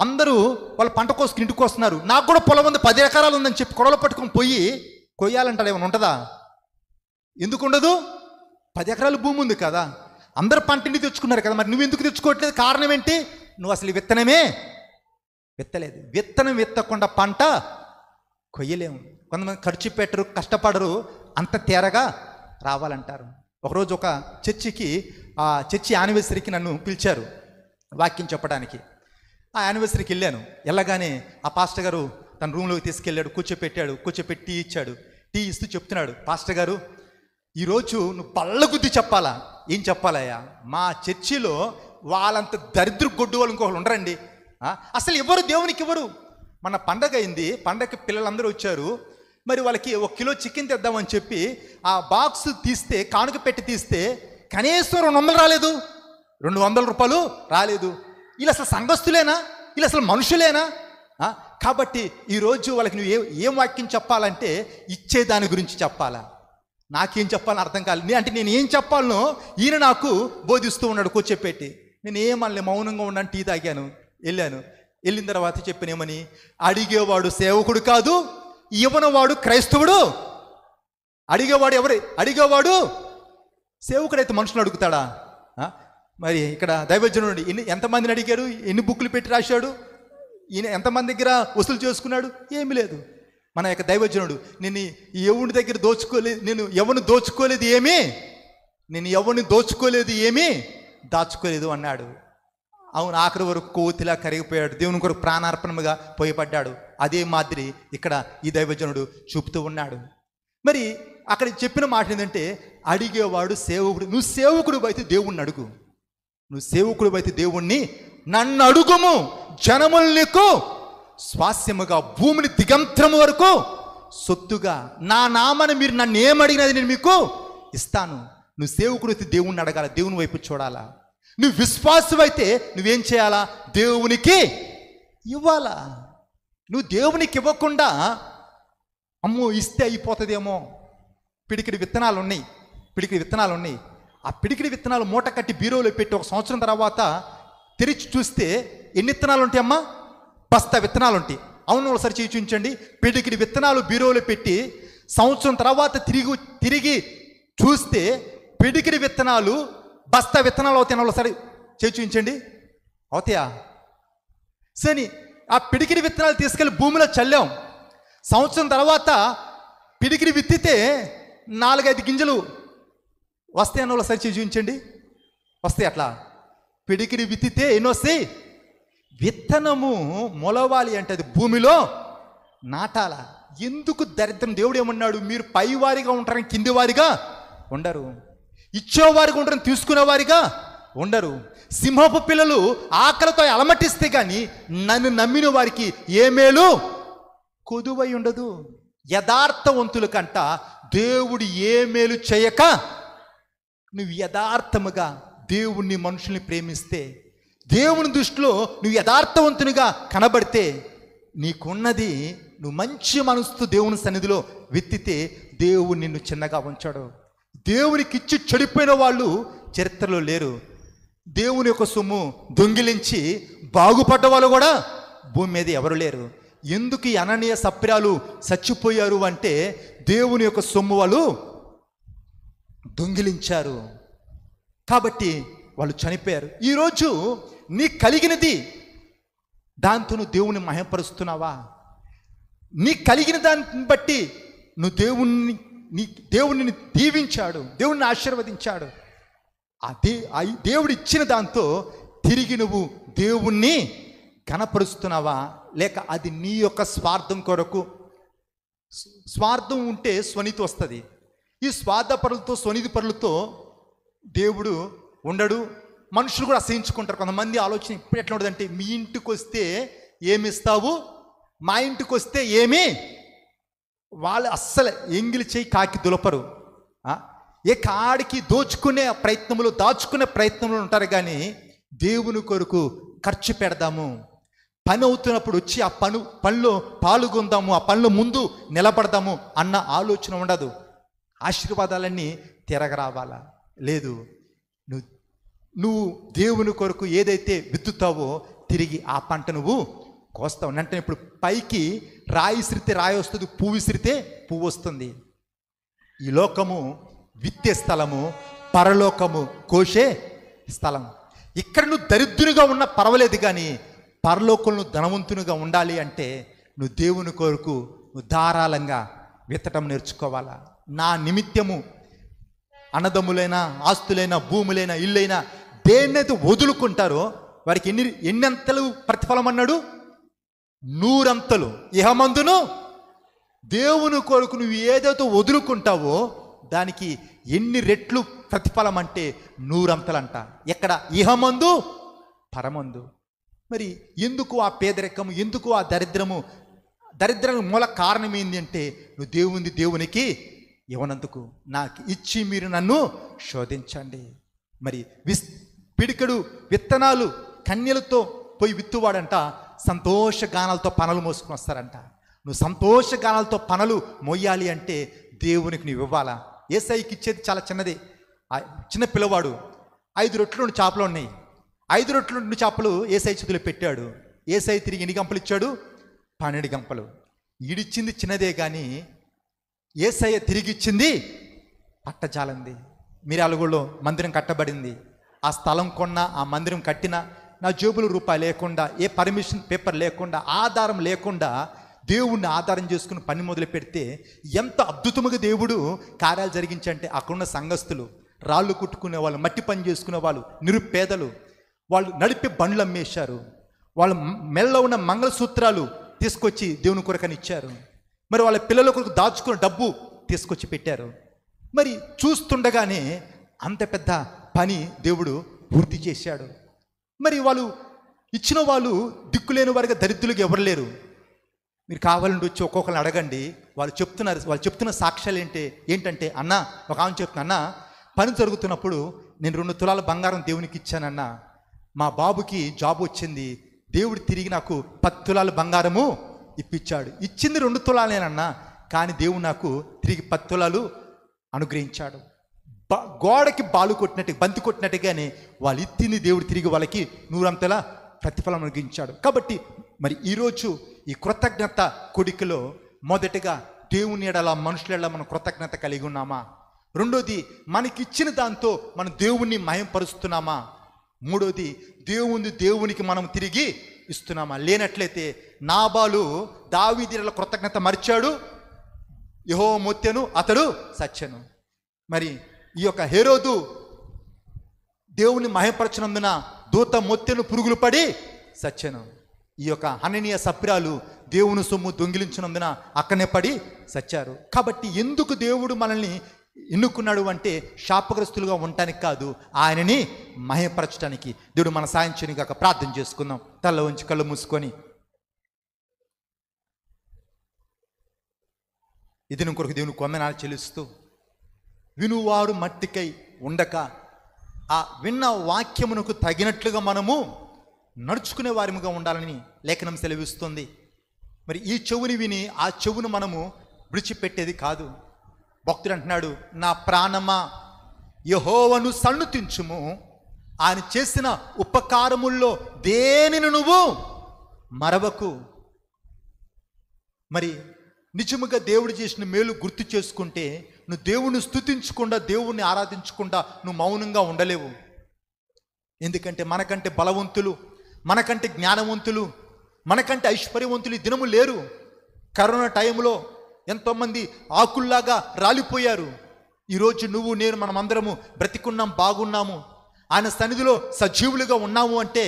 అందరూ వాళ్ళు పంట కోసుకుని ఇంటికి వస్తున్నారు. నాకు కూడా పొలం ఉంది, 10 ఎకరాలు ఉందని చెప్పి కొడవలు పట్టుకొని పోయి కొయ్యాలంటాడు. ఏమైనా ఉంటుందా? ఎందుకు ఉండదు? 10 ఎకరాల భూమి ఉంది కదా, అందరూ పంట ఇంటికి తెచ్చుకున్నారు కదా, మరి నువ్వు ఎందుకు తెచ్చుకోవట్లేదు? కారణం ఏంటి? నువ్వు అసలు విత్తనమే విత్తలేదు. విత్తనం విత్తకుండా పంట కొయ్యలేము. కొంతమంది ఖర్చు పెట్టరు, కష్టపడరు, అంత తేరగా రావాలంటారు. ఒకరోజు ఒక చర్చికి, ఆ చర్చి యానివర్సరీకి నన్ను పిలిచారు వాక్యం చెప్పడానికి. ఆ యానివర్సరీకి వెళ్ళాను. వెళ్ళగానే ఆ పాస్టర్ గారు తన రూమ్లోకి తీసుకెళ్ళాడు, కూర్చోపెట్టి టీ ఇచ్చాడు. టీ ఇస్తూ చెప్తున్నాడు, పాస్టర్ గారు ఈరోజు నువ్వు బల్లగుద్ది చెప్పాలా. ఏం చెప్పాలయ్యా? మా చర్చిలో వాళ్ళంత దరిద్ర గొడ్డు వాళ్ళు ఇంకొకరు ఉండరండి, అసలు ఎవరు దేవునికి ఎవరు. మన పండగ అయింది, పండగకి పిల్లలందరూ వచ్చారు. మరి వాళ్ళకి 1 కిలో చికెన్ తెద్దామని చెప్పి ఆ బాక్స్ తీస్తే, కానుక పెట్టి తీస్తే కనీసం 200 రాలేదు, 200 రూపాయలు రాలేదు. వీళ్ళు అసలు సంఘస్థులేనా? వీళ్ళు అసలు మనుషులేనా? కాబట్టి ఈరోజు వాళ్ళకి నువ్వు ఏం వాక్యం చెప్పాలంటే ఇచ్చే దాని గురించి చెప్పాలా. నాకేం చెప్పాలని అర్థం కాలేదు. అంటే నేను ఏం చెప్పాలనో ఈయన నాకు బోధిస్తూ ఉన్నాడు కూర్చోపెట్టి. నేను ఏమనలే, మౌనంగా ఉన్నాను, టీ తాగాను, వెళ్ళిన తర్వాత చెప్పినేమని, అడిగేవాడు సేవకుడు కాదు, ఇవ్వనవాడు క్రైస్తవుడు. అడిగేవాడు సేవకుడైతే మనుషులు అడుగుతాడా? మరి ఇక్కడ దైవజనుడు ఎంతమందిని అడిగాడు, ఎన్ని బుక్కులు పెట్టి రాశాడు, ఈయన ఎంతమంది దగ్గర వసూలు చేసుకున్నాడు? ఏమీ లేదు. మన యొక్క దైవజనుడు, నేను ఎవరి దగ్గర దోచుకోలేదు, నేను ఎవరిని దోచుకోలేదు ఏమీ దాచుకోలేదు అన్నాడు. అవును, ఆఖరి వరకు కోతిలా కరిగిపోయాడు, దేవుని కొరకు ప్రాణార్పణముగా పోయపడ్డాడు. అదే మాదిరి ఇక్కడ ఈ దైవజనుడు చూపుతూ ఉన్నాడు. మరి అక్కడ చెప్పిన మాట ఏంటంటే, అడిగేవాడు సేవకుడు. నువ్వు సేవకుడు అయితే దేవుణ్ణి అడుగు. నన్ను అడుగుము, జనములు నీకు స్వాస్యముగా, భూమిని దిగంతరము వరకు సొత్తుగా, నా నామని మీరు నన్ను ఏమడిగినది నేను మీకు ఇస్తాను. నువ్వు సేవకుడు అయితే దేవుణ్ణి అడగాల, దేవుని వైపు చూడాలా. నువ్వు విశ్వాసమైతే నువ్వేం చేయాలా? దేవునికి ఇవ్వాలా. నువ్వు దేవునికి ఇవ్వకుండా అమ్మో ఇస్తే అయిపోతుందేమో, పిడికిడి విత్తనాలు ఉన్నాయి. ఆ పిడికిడి విత్తనాలు మూట కట్టి బీరోలో పెట్టి 1 సంవత్సరం తర్వాత తెరిచి చూస్తే ఎన్ని విత్తనాలు ఉంటాయి అమ్మా? బస్తా విత్తనాలు ఉంటాయి. అవును, ఒకసారి చేయి చూపించండి. పిడికిడి విత్తనాలు బీరోలో పెట్టి సంవత్సరం తర్వాత తిరిగి చూస్తే పిడికిడి విత్తనాలు బస్తా విత్తనాలు అవుతాయి. ఒకసారి చేయి చూపించండి, అవుతాయా? సరే, ఆ పిడికిడి విత్తనాలు తీసుకెళ్ళి భూమిలో చల్లాం. సంవత్సరం తర్వాత పిడికిడి విత్తితే 4-5 గింజలు వస్తాయి అన్న ఒకసారి చేయి చూపించండి, వస్తాయి. అట్లా పిడికిడి విత్తితే ఎన్ని వస్తాయి? విత్తనము మొలవాలి అంటే అది భూమిలో నాటాల. ఎందుకు దరిద్రం? దేవుడు ఏమన్నాడు? మీరు పైవారిగా ఉంటారని కింది వారిగా ఉండరు, ఇచ్చేవారిగా ఉంటారని తీసుకునేవారిగా ఉండరు. సింహపు పిల్లలు ఆకలితో అలమటిస్తే కానీ నన్ను నమ్మిన వారికి ఏ మేలు కొదువై ఉండదు. యథార్థవంతుల కంట దేవుడు ఏ మేలు చేయక, నువ్వు యథార్థముగా దేవుణ్ణి, మనుషుల్ని ప్రేమిస్తే, దేవుని దృష్టిలో నువ్వు యథార్థవంతునిగా కనబడితే, నీకున్నది నువ్వు మంచి మనసుతో దేవుని సన్నిధిలో విత్తితే దేవుడు నిన్ను చిన్నగా ఉంచాడు. దేవునికి ఇచ్చి చెడిపోయిన వాళ్ళు చరిత్రలో లేరు. దేవుని యొక్క సొమ్ము దొంగిలించి బాగుపడ్డ వాళ్ళు కూడా భూమి మీద ఎవరు లేరు. ఎందుకు ఈ అననీయ సప్ర్యాలు చచ్చిపోయారు అంటే దేవుని యొక్క సొమ్ము వాళ్ళు దొంగిలించారు కాబట్టి వాళ్ళు చనిపోయారు. ఈరోజు నీ కలిగినది దాంతో నువ్వు దేవుని మహిమపరుస్తున్నావా? నీ కలిగిన దాన్ని బట్టి నువ్వు దేవుణ్ణి దీవించాడు, దేవుణ్ణి ఆశీర్వదించాడు. దేవుడు ఇచ్చిన దాంతో తిరిగి నువ్వు దేవుణ్ణి కనపరుస్తున్నావా? లేక అది నీ యొక్క స్వార్థం కొరకు? స్వార్థం ఉంటే స్వనీతి వస్తుంది. ఈ స్వార్థపరులతో, స్వనీతి పరులతో దేవుడు ఉండడు. మనుషులు కూడా అసహించుకుంటారు. కొంతమంది ఆలోచన ఇప్పుడు ఎట్లా ఉండదంటే, మీ ఇంటికి వస్తే ఏమి ఇస్తావు, మా ఇంటికి వస్తే ఏమి. వాళ్ళు అస్సలు ఎంగిలి చేయి కాకి దులపరు. ఏ కాడికి దాచుకునే ప్రయత్నంలో ఉంటారు. కానీ దేవుని కొరకు ఖర్చు పెడదాము, పని అవుతున్నప్పుడు వచ్చి ఆ పనిలో పాల్గొందాము, ఆ పనిలో ముందు నిలబడదాము అన్న ఆలోచన ఉండదు. ఆశీర్వాదాలన్నీ తిరగరావాలా? లేదు. నువ్వు దేవుని కొరకు ఏదైతే విత్తుతావో తిరిగి ఆ పంట నువ్వు కోస్తావు. అంటే ఇప్పుడు పైకి రాయి విసిరితే రాయి వస్తుంది, పువ్వు విసిరితే పువ్వు వస్తుంది. ఈ లోకము విత్తే స్థలము, పరలోకము కోసే స్థలం. ఇక్కడ నువ్వు దరిద్రునిగా ఉన్నా పర్వాలేదు, కానీ పరలోకంలో ధనవంతునిగా ఉండాలి అంటే నువ్వు దేవుని కొరకు నువ్వు ధారాళంగా విత్తటం నేర్చుకోవాలా. నా నిమిత్తము అన్నదమ్ములైనా, ఆస్తులైనా, భూములైనా, ఇల్లైనా దేన్నైతే వదులుకుంటారో వారికి ఎన్నంతలు ప్రతిఫలం అన్నాడు? 100 అంతలు. ఇహమందును దేవుని కొరకు నువ్వు ఏదైతే వదులుకుంటావో దానికి ఎన్ని రెట్లు ప్రతిఫలం అంటే 100 అంతలంట. ఎక్కడ? ఇహమందు, పరమందు. మరి ఎందుకు ఆ పేదరికము, ఎందుకు ఆ దరిద్రము? దరిద్రానికి మూల కారణం ఏంటి అంటే నువ్వు దేవునికి ఇవ్వనందుకు. నాకు ఇచ్చి మీరు నన్ను శోధించండి. మరి పిడికెడు విత్తనాలు కన్యలతో పోయి విత్తువాడంట సంతోషగానాలతో పనులు మోసుకుని వస్తారంట. నువ్వు సంతోషగానాలతో పనులు మోయాలి అంటే దేవునికి నువ్వు ఇవ్వాలా? యేసయ్యకి ఇచ్చేది చాలా చిన్నది. చిన్న పిల్లవాడు 5 రొట్టెలు 2 చేపలు ఉన్నాయి. 5 రొట్టెలు 2 చేపలు యేసయ్య చేతిలో పెట్టాడు. యేసయ్య తిరిగి ఎన్ని గంపలు ఇచ్చాడు? 12 గంపలు. ఈడిచ్చింది చిన్నదే కానీ యేసయ్య తిరిగి ఇచ్చింది పట్టజాలంది. మిర్యాలగూడలో మందిరం కట్టబడింది. ఆ స్థలం కొన్నా, ఆ మందిరం కట్టినా నా జేబులు రూపాయి లేకుండా, ఏ పర్మిషన్ పేపర్ లేకుండా, ఆధారం లేకుండా దేవుణ్ణి ఆధారం చేసుకుని పని మొదలు పెడితే ఎంత అద్భుతముగా దేవుడు కార్యాలు జరిగించంటే అక్కడున్న సంఘస్థులు, రాళ్ళు కుట్టుకునే వాళ్ళు, మట్టి పని చేసుకునే వాళ్ళు, నిరుపేదలు, వాళ్ళు నడిపే బండ్లు అమ్మేశారు. వాళ్ళ మెల్ల ఉన్న మంగళసూత్రాలు తీసుకొచ్చి దేవుని కొరకని ఇచ్చారు. మరి వాళ్ళ పిల్లల కొరకు దాచుకున్న డబ్బు తీసుకొచ్చి పెట్టారు. మరి చూస్తుండగానే అంత పెద్ద పని దేవుడు పూర్తి చేశాడు. మరి వాళ్ళు ఇచ్చిన వాళ్ళు దిక్కులేని వారిగా దరిద్రులుగా ఎవరు లేరు. మీరు కావాలంటే వచ్చి ఒక్కొక్కరిని అడగండి, వాళ్ళు చెప్తున్న సాక్ష్యాలు ఏంటంటే అన్న, ఒక ఆమె చెప్తున్నా, అన్న పని జరుగుతున్నప్పుడు నేను 2 తులాల బంగారం దేవునికి ఇచ్చానన్న, మా బాబుకి జాబ్ వచ్చింది, దేవుడు తిరిగి నాకు 10 తులాల బంగారము ఇప్పించాడు. ఇచ్చింది 2 తులాలేనన్నా, కానీ దేవుడు నాకు తిరిగి 10 తులాలు అనుగ్రహించాడు. గోడకి బాలు కొట్టినట్టు, బంతి కొట్టినట్టుగానే వాళ్ళు ఇచ్చింది దేవుడు తిరిగి వాళ్ళకి 100 అంతలా ప్రతిఫలం అనుగ్రహించాడు. కాబట్టి మరి ఈరోజు ఈ కృతజ్ఞత కొడికలో మొదటిగా దేవుని ఎడల, మనుషుల ఎడల మనం కృతజ్ఞత కలిగి ఉన్నామా? రెండోది మనకిచ్చిన దాంతో మనం దేవుణ్ణి మహింపరుస్తున్నామా? మూడోది దేవునికి మనం తిరిగి ఇస్తున్నామా? లేనట్లయితే నాబాలు దావీదు ఎడల కృతజ్ఞత మరిచాడు, యెహోవా మొత్తెను అతడు సచ్చెను. మరి ఈ యొక్క హేరోదు దేవుని మహింపరచనందున దూత మొత్తెను పురుగులు పడి సచ్చెను. ఈ యొక్క హననీయ సప్రాలు దేవుని సొమ్ము దొంగిలించినందున అక్కనే పడి సచ్చారు. కాబట్టి ఎందుకు దేవుడు మనల్ని ఎన్నుకున్నాడు అంటే శాపగ్రస్తులుగా ఉండటానికి కాదు, ఆయనని మహిమపరచడానికి. దేవుడు మన సాయం చేయని కాక ప్రార్థన చేసుకుందాం. తల ఉంచి కళ్ళు మూసుకొని ఇది కొరకు దేవుని కొందనాలు చెల్లిస్తూ, వినువారు మట్టికై ఉండక ఆ విన్న వాక్యమునకు తగినట్లుగా మనము నడుచుకునే వారిముగా ఉండాలని లేఖనం సెలవిస్తుంది. మరి ఈ చెవుని విని ఆ చెవును మనము విడిచిపెట్టేది కాదు. భక్తుడు అంటున్నాడు, నా ప్రాణమా యెహోవాను సన్నుతించుము, ఆయన చేసిన ఉపకారముల్లో దేనిని నువ్వు మరవకు. మరి నిజముగా దేవుడు చేసిన మేలు గుర్తు చేసుకుంటే నువ్వు దేవుణ్ణి స్తుతించకుండా, దేవుణ్ణి ఆరాధించకుండా నువ్వు మౌనంగా ఉండలేవు. ఎందుకంటే మనకంటే బలవంతులు, మనకంటే జ్ఞానవంతులు, మనకంటే ఐశ్వర్యవంతులు ఈ దినము లేరు. కరోనా టైంలో ఎంతోమంది ఆకుల్లాగా రాలిపోయారు. ఈరోజు నువ్వు నేను మనమందరము బ్రతికున్నాం, బాగున్నాము, ఆయన సన్నిధిలో సజీవులుగా ఉన్నాము అంటే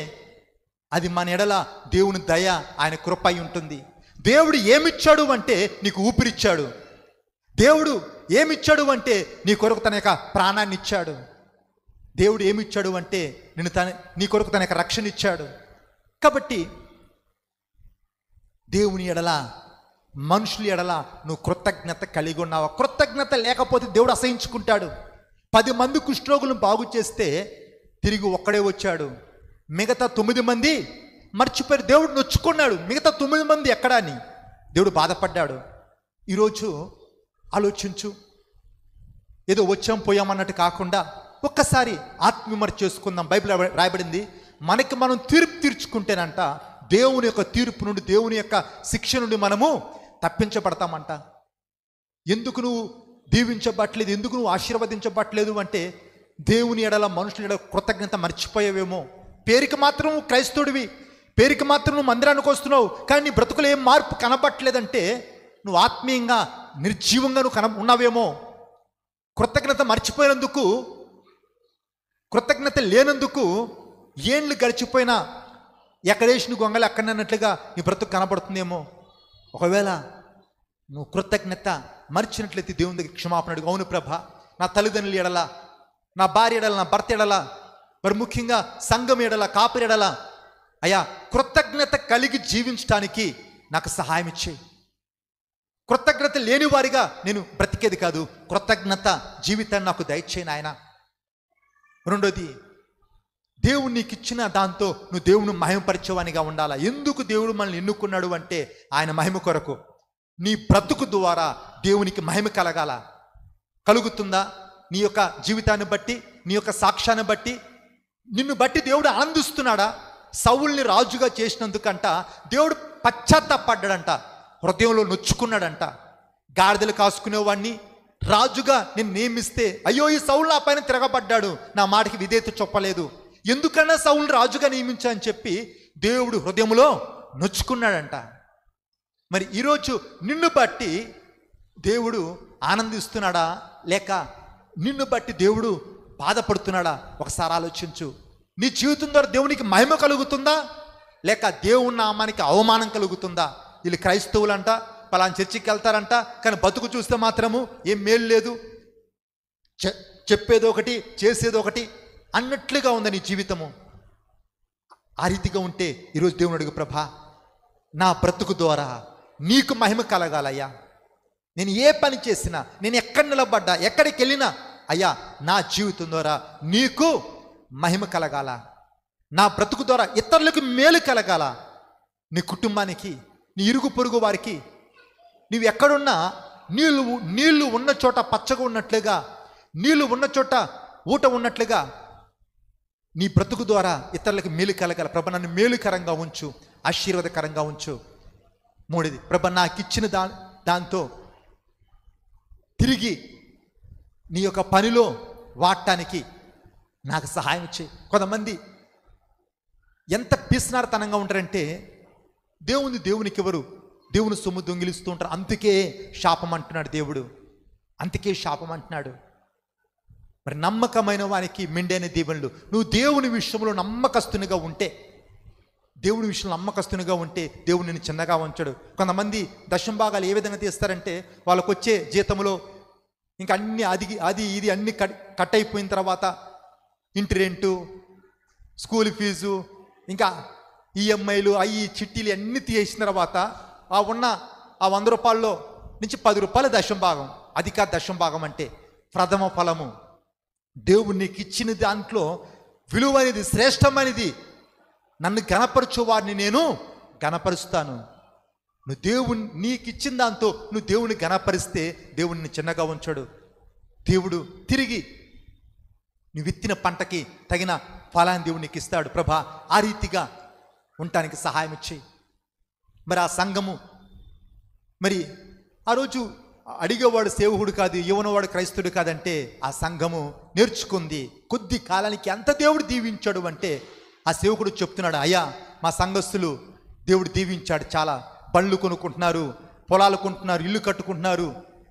అది మన ఎడల దేవుని దయ, ఆయన కృప అయి ఉంటుంది. దేవుడు ఏమిచ్చాడు అంటే నీకు ఊపిరిచ్చాడు. దేవుడు ఏమిచ్చాడు అంటే నీ కొరకు తన యొక్క ప్రాణాన్ని ఇచ్చాడు. దేవుడు ఏమిచ్చాడు అంటే నీ కొరకు తన యొక్క రక్షణ ఇచ్చాడు. కాబట్టి దేవుని ఎడల, మనుషుల ఎడల నువ్వు కృతజ్ఞత కలిగి ఉన్నావా? కృతజ్ఞత లేకపోతే దేవుడు అసహించుకుంటాడు. 10 మంది కుష్ఠరోగులను బాగు చేస్తే తిరిగి ఒక్కడే వచ్చాడు. మిగతా 9 మంది మర్చిపోయారు. దేవుడు నొచ్చుకున్నాడు. మిగతా 9 మంది ఎక్కడా అని దేవుడు బాధపడ్డాడు. ఈరోజు ఆలోచించు. ఏదో వచ్చాం పోయామన్నట్టు కాకుండా ఒక్కసారి ఆత్మవిమర్శ చేసుకుందాం. బైబిల్ రాయబడింది, మనకి మనం తీర్పు తీర్చుకుంటేనంట దేవుని యొక్క తీర్పు నుండి, దేవుని యొక్క శిక్ష నుండి మనము తప్పించబడతామంట. ఎందుకు నువ్వు దీవించబట్టలేదు, ఎందుకు నువ్వు ఆశీర్వదించబట్టలేదు అంటే దేవుని ఎడల, మనుషుల ఎడల కృతజ్ఞత మర్చిపోయావేమో. పేరుకి మాత్రం నువ్వు క్రైస్తవుడివి, పేరుకి మాత్రం నువ్వు మందిరానికి వస్తున్నావు, కానీ నీ బ్రతుకులో ఏం మార్పు కనబట్టలేదంటే నువ్వు ఆత్మీయంగా నిర్జీవంగా నువ్వు ఉన్నావేమో. కృతజ్ఞత మర్చిపోయినందుకు, కృతజ్ఞత లేనందుకు ఏండ్లు గడిచిపోయినా ఎక్కడేసిన గొంగలు అక్కడన్నట్లుగా నీ బ్రతుకు కనబడుతుందేమో. ఒకవేళ నువ్వు కృతజ్ఞత మర్చినట్లయితే దేవుని దగ్గర క్షమాపణ అడుగు. అవును ప్రభా, నా తల్లిదండ్రుల ఎడల, నా భార్య ఎడల, నా భర్త ఎడల, మరి ముఖ్యంగా సంఘం ఎడల, కాపురి ఎడల, అయ్యా కృతజ్ఞత కలిగి జీవించడానికి నాకు సహాయం ఇచ్చేయి. కృతజ్ఞత లేని వారిగా నేను బ్రతికేది కాదు. కృతజ్ఞత జీవితాన్ని నాకు దయచేయి నాయన. రెండోది, దేవుడు నీకు ఇచ్చిన దాంతో నువ్వు దేవుని మహిమపరిచేవానిగా ఉండాలా. ఎందుకు దేవుడు మనల్ని ఎన్నుకున్నాడు అంటే ఆయన మహిమ కొరకు. నీ బ్రతుకు ద్వారా దేవునికి మహిమ కలుగుతుందా? నీ యొక్క జీవితాన్ని బట్టి, నీ యొక్క సాక్ష్యాన్ని బట్టి, నిన్ను బట్టి దేవుడు ఆనందిస్తున్నాడా? సౌలుని రాజుగా చేసినందుకంట దేవుడు పశ్చాత్తాపడ్డాడంట, హృదయంలో నొచ్చుకున్నాడంట. గాడిదలు కాసుకునేవాడిని రాజుగా నేను నియమిస్తే, అయ్యో ఈ సౌలు నా పైన తిరగబడ్డాడు, నా మాటకి విధేయత చెప్పలేదు, ఎందుకన్నా సౌలు రాజుగా నియమించా అని చెప్పి దేవుడు హృదయంలో నొచ్చుకున్నాడంట. మరి ఈరోజు నిన్ను బట్టి దేవుడు ఆనందిస్తున్నాడా, లేక నిన్ను బట్టి దేవుడు బాధపడుతున్నాడా? ఒకసారి ఆలోచించు. నీ జీవితం ద్వారా దేవునికి మహిమ కలుగుతుందా, లేక దేవుని నామానికి అవమానం కలుగుతుందా? వీళ్ళు క్రైస్తవులంట, పలానా చర్చికి వెళ్తారంట, కానీ బతుకు చూస్తే మాత్రము ఏం మేలు లేదు, చెప్పేది ఒకటి చేసేది ఒకటి అన్నట్లుగా ఉంది నీ జీవితము. ఆ రీతిగా ఉంటే ఈరోజు దేవుని అడుగు, ప్రభా నా బ్రతుకు ద్వారా నీకు మహిమ కలగాలయ్యా. నేను ఏ పని చేసినా, నేను ఎక్కడ నిలబడ్డా, ఎక్కడికి వెళ్ళినా అయ్యా నా జీవితం ద్వారా నీకు మహిమ కలగాల. నా బ్రతుకు ద్వారా ఇతరులకు మేలు కలగాల. నీ కుటుంబానికి, నీ ఇరుగు పొరుగు వారికి, నీవు ఎక్కడున్నా నీళ్లు ఉన్న చోట పచ్చగా ఉన్నట్లుగా, నీళ్లు ఉన్న చోట ఊట ఉన్నట్లుగా నీ బ్రతుకు ద్వారా ఇతరులకు మేలు కలగాల. ప్రభ నన్ను మేలుకరంగా ఉంచు, ఆశీర్వాదకరంగా ఉంచు. మూడోది, ప్రభ నాకు ఇచ్చిన దాంతో తిరిగి నీ యొక్క పనిలో వాడటానికి నాకు సహాయం చేయి. కొంతమంది ఎంత పిసినారతనంగా ఉంటారంటే దేవునికి ఎవరు, దేవుని సొమ్ము దొంగిలిస్తూ ఉంటారు. అందుకే శాపం అంటున్నాడు దేవుడు, అందుకే శాపం అంటున్నాడు. మరి నమ్మకమైన వానికి మెండైన దీవెనలు. నువ్వు దేవుని విషయంలో నమ్మకస్తునిగా ఉంటే, దేవుని విషయంలో నమ్మకస్తునిగా ఉంటే దేవుడు నిన్ను చిన్నగా ఉంచాడు. కొంతమంది దశమ భాగాలు ఏ విధంగా తీస్తారంటే, వాళ్ళకు వచ్చే జీతంలో ఇంకా అన్ని అది ఇది అన్ని కట్ అయిపోయిన తర్వాత ఇంటి రెంటు, స్కూల్ ఫీజు, ఇంకా ఈఎంఐలు, అవి చిట్టీలు అన్నీ తీసిన తర్వాత ఆ ఉన్న ఆ 100 రూపాయల్లో నుంచి 10 రూపాయల దశమ భాగం. అది కాదు దశమ భాగం అంటే, ప్రథమ ఫలము. దేవుడు నీకు ఇచ్చిన దాంట్లో విలువైనది, శ్రేష్టమైనది, నన్ను గణపరచు వారిని నేను గణపరుస్తాను. నువ్వు నీకు ఇచ్చిన దాంతో నువ్వు దేవుని గణపరిస్తే దేవుడిని చిన్నగా ఉంచాడు. దేవుడు తిరిగి నువ్వు విత్తిన పంటకి తగిన ఫలాన్ని దేవుడు నీకు ఇస్తాడు. ప్రభా ఆ రీతిగా ఉండటానికి సహాయం ఇచ్చి. మరి ఆ సంఘము, మరి ఆ రోజు అడిగేవాడు సేవకుడు కాదు, యువనవాడు క్రైస్తవుడు కాదంటే ఆ సంఘము నేర్చుకుంది. కొద్ది కాలానికి ఎంత దేవుడు దీవించాడు అంటే ఆ సేవకుడు చెప్తున్నాడు, అయ్యా మా సంఘస్థులు దేవుడు దీవించాడు, చాలా బండ్లు కొనుక్కుంటున్నారు, పొలాలు కొంటున్నారు, ఇల్లు కట్టుకుంటున్నారు,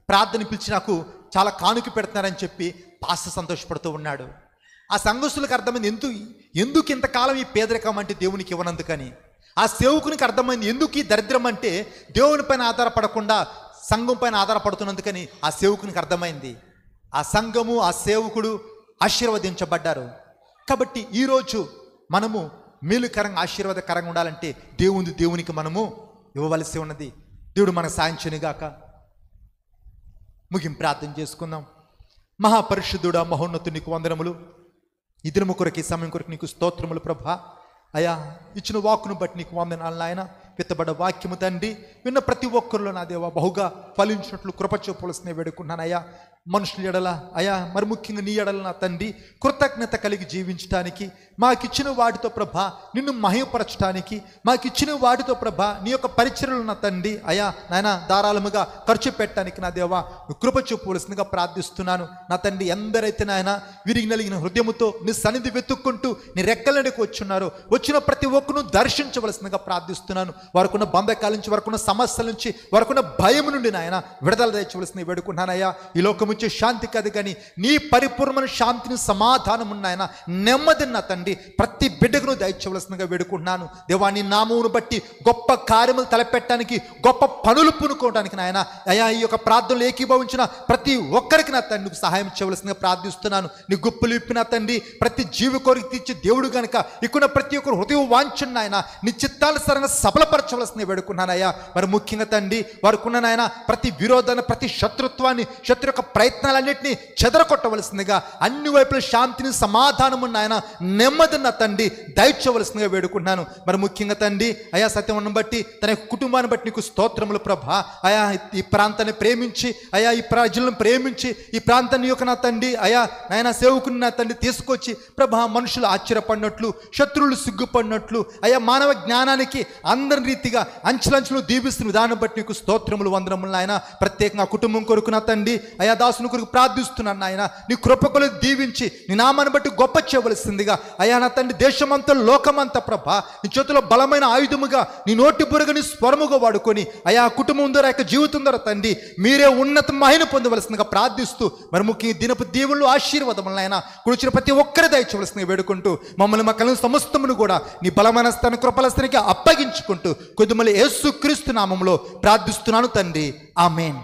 ప్రార్థన పిలిచి నాకు చాలా కానుక పెడుతున్నారని చెప్పి పాస్టర్ సంతోషపడుతూ ఉన్నాడు. ఆ సంఘస్థులకు అర్థమైంది ఎందుకు ఇంతకాలం ఈ పేదరికం అంటే దేవునికి ఇవ్వనందుకని. ఆ సేవకునికి అర్థమైంది ఎందుకు ఈ దరిద్రం అంటే దేవుని పైన ఆధారపడకుండా సంఘం పైన ఆధారపడుతున్నందుకని. ఆ సేవకునికి అర్థమైంది. ఆ సంఘము, ఆ సేవకుడు ఆశీర్వదించబడ్డారు. కాబట్టి ఈరోజు మనము మేలుకరంగా ఆశీర్వాదకరంగా ఉండాలంటే దేవునికి మనము ఇవ్వవలసి ఉన్నది. దేవుడు మనకు సాయం చేయనుగాక. ముగింపు ప్రార్థన చేసుకుందాం. మహాపరిశుద్ధుడా, మహోన్నతుడు, నీకు వందనములు. ఈ దినము కొరకు, ఈ సమయం కొరకు నీకు స్తోత్రములు ప్రభా. అయ్యా ఇచ్చిన వాక్కును బట్టి నీకు వందనాలు నాయన. విత్తబడ్డ వాక్యము తండ్రి విన్న ప్రతి ఒక్కరిలో నా దేవా బహుగా ఫలించినట్లు కృప చూపవలసిన వేడుకున్నాను అయ్యా. మనుషుల ఎడల అయ్యా, మరి ముఖ్యంగా నీ ఎడల నా తండ్రి కృతజ్ఞత కలిగి జీవించడానికి, మాకిచ్చిన వాటితో ప్రభా నిన్ను మహిమపరచడానికి, మాకిచ్చిన వాటితో ప్రభా నీ యొక్క పరిచర్యలు నా తండ్రి అయ్యా నాయన ధారాళముగా ఖర్చు పెట్టడానికి నా దేవా కృప చూపవలసిందిగా ప్రార్థిస్తున్నాను. నా తండ్రి ఎందరైతే నాయన విరిగి నలిగిన హృదయముతో నీ సన్నిధి వెతుక్కుంటూ నీ రెక్కలడికి వచ్చున్నారో, వచ్చిన ప్రతి ఒక్కరు దర్శించవలసిందిగా ప్రార్థిస్తున్నాను. వారికున్న బంధకాల నుంచి, వారికున్న సమస్యల నుంచి, వారికున్న భయం నుండి నాయన విడుదల దయచవలసింది వేడుకుంటున్నానయ్యా. ఈ లోకము లోకమిచ్చే శాంతి కాదు కానీ నీ పరిపూర్ణమైన శాంతిని, సమాధానం నాయన, నెమ్మదిని నా తండ్రి ప్రతి బిడ్డకు నువ్వు దయచేయవలసిందిగా వేడుకుంటున్నాను దేవా. నీ నామమును బట్టి గొప్ప కార్యములు తలపెట్టడానికి, గొప్ప పనులు పూనుకోవడానికి నాయన అయా ఈ యొక్క ప్రార్థనలు ఏకీభవించిన ప్రతి ఒక్కరికి నా తండ్రి నువ్వు సహాయం చేయవలసిందిగా ప్రార్థిస్తున్నాను. నీ గుప్పులు ఇప్పిన తండ్రి ప్రతి జీవి కోరిక తీర్చి దేవుడు గనుక ఇక్కడ ప్రతి ఒక్కరు హృదయం వాంఛను నాయన నీ చిత్తానుసారంగా సఫలపరచవలసిందిగా వేడుకున్నానయ్యా. మరి ముఖ్యంగా తండ్రి వారికి ఉన్న నాయన ప్రతి విరోధాన్ని, ప్రతి శత్రుత్వాన్ని, శత్రు యొక్క ప్రయత్నాలన్నింటినీ చెదరకొట్టవలసిందిగా, అన్ని వైపుల శాంతిని, సమాధానము నాయన, నెమ్మదిని నా తండ్రి దయచేయవలసిందిగా వేడుకుంటున్నాను. మరి ముఖ్యంగా తండ్రి అయా సత్యమును బట్టి, తన యొక్క కుటుంబాన్ని బట్టి నీకు స్తోత్రములు ప్రభా. అయా ఈ ప్రాంతాన్ని ప్రేమించి, అయా ఈ ప్రజలను ప్రేమించి, ఈ ప్రాంతాన్ని యొక్క నా తండ్రి అయా ఆయన సేవకుని నా తండ్రి తీసుకొచ్చి ప్రభా మనుషులు ఆశ్చర్యపడినట్లు, శత్రువులు సిగ్గుపడినట్లు, అయా మానవ జ్ఞానానికి అందరి రీతిగా అంచెలంచెలు దీవిస్తున్న విధానం బట్టి నీకు స్తోత్రములు, వందనములు నాయన. ప్రత్యేకంగా కుటుంబం కొరకు నా తండ్రి అయా దాసుని కొరకు ప్రార్థిస్తున్నాను నాయన. నీ కృపకులు దీవించి నీ నామాన్ని బట్టి గొప్ప చేయవలసిందిగా అయా నా తండ్రి దేశమంతా, లోకమంతా ప్రభా నీ చేతిలో బలమైన ఆయుధముగా, నీ నోటి బురగని స్వరముగా వాడుకొని అయా కుటుంబం ద్వారా, యొక్క జీవితం ద్వారా తండ్రి మీరే ఉన్నత మహిమ పొందవలసిందిగా ప్రార్థిస్తూ, మరి ముఖ్యంగా దినపు దీవులు, ఆశీర్వాదములు ఆయన కూర్చున్న ప్రతి ఒక్కరి దయచేయవలసిందిగా వేడుకుంటూ, మమ్మల్ని మా కలను సమస్తమును కూడా నీ బలమైన స్థాన కృపలస్థానికి అప్పగించుకుంటూ కొద్దిమల్లి యేసుక్రీస్తు నామములో ప్రార్థిస్తున్నాను తండ్రి. ఆమేన్.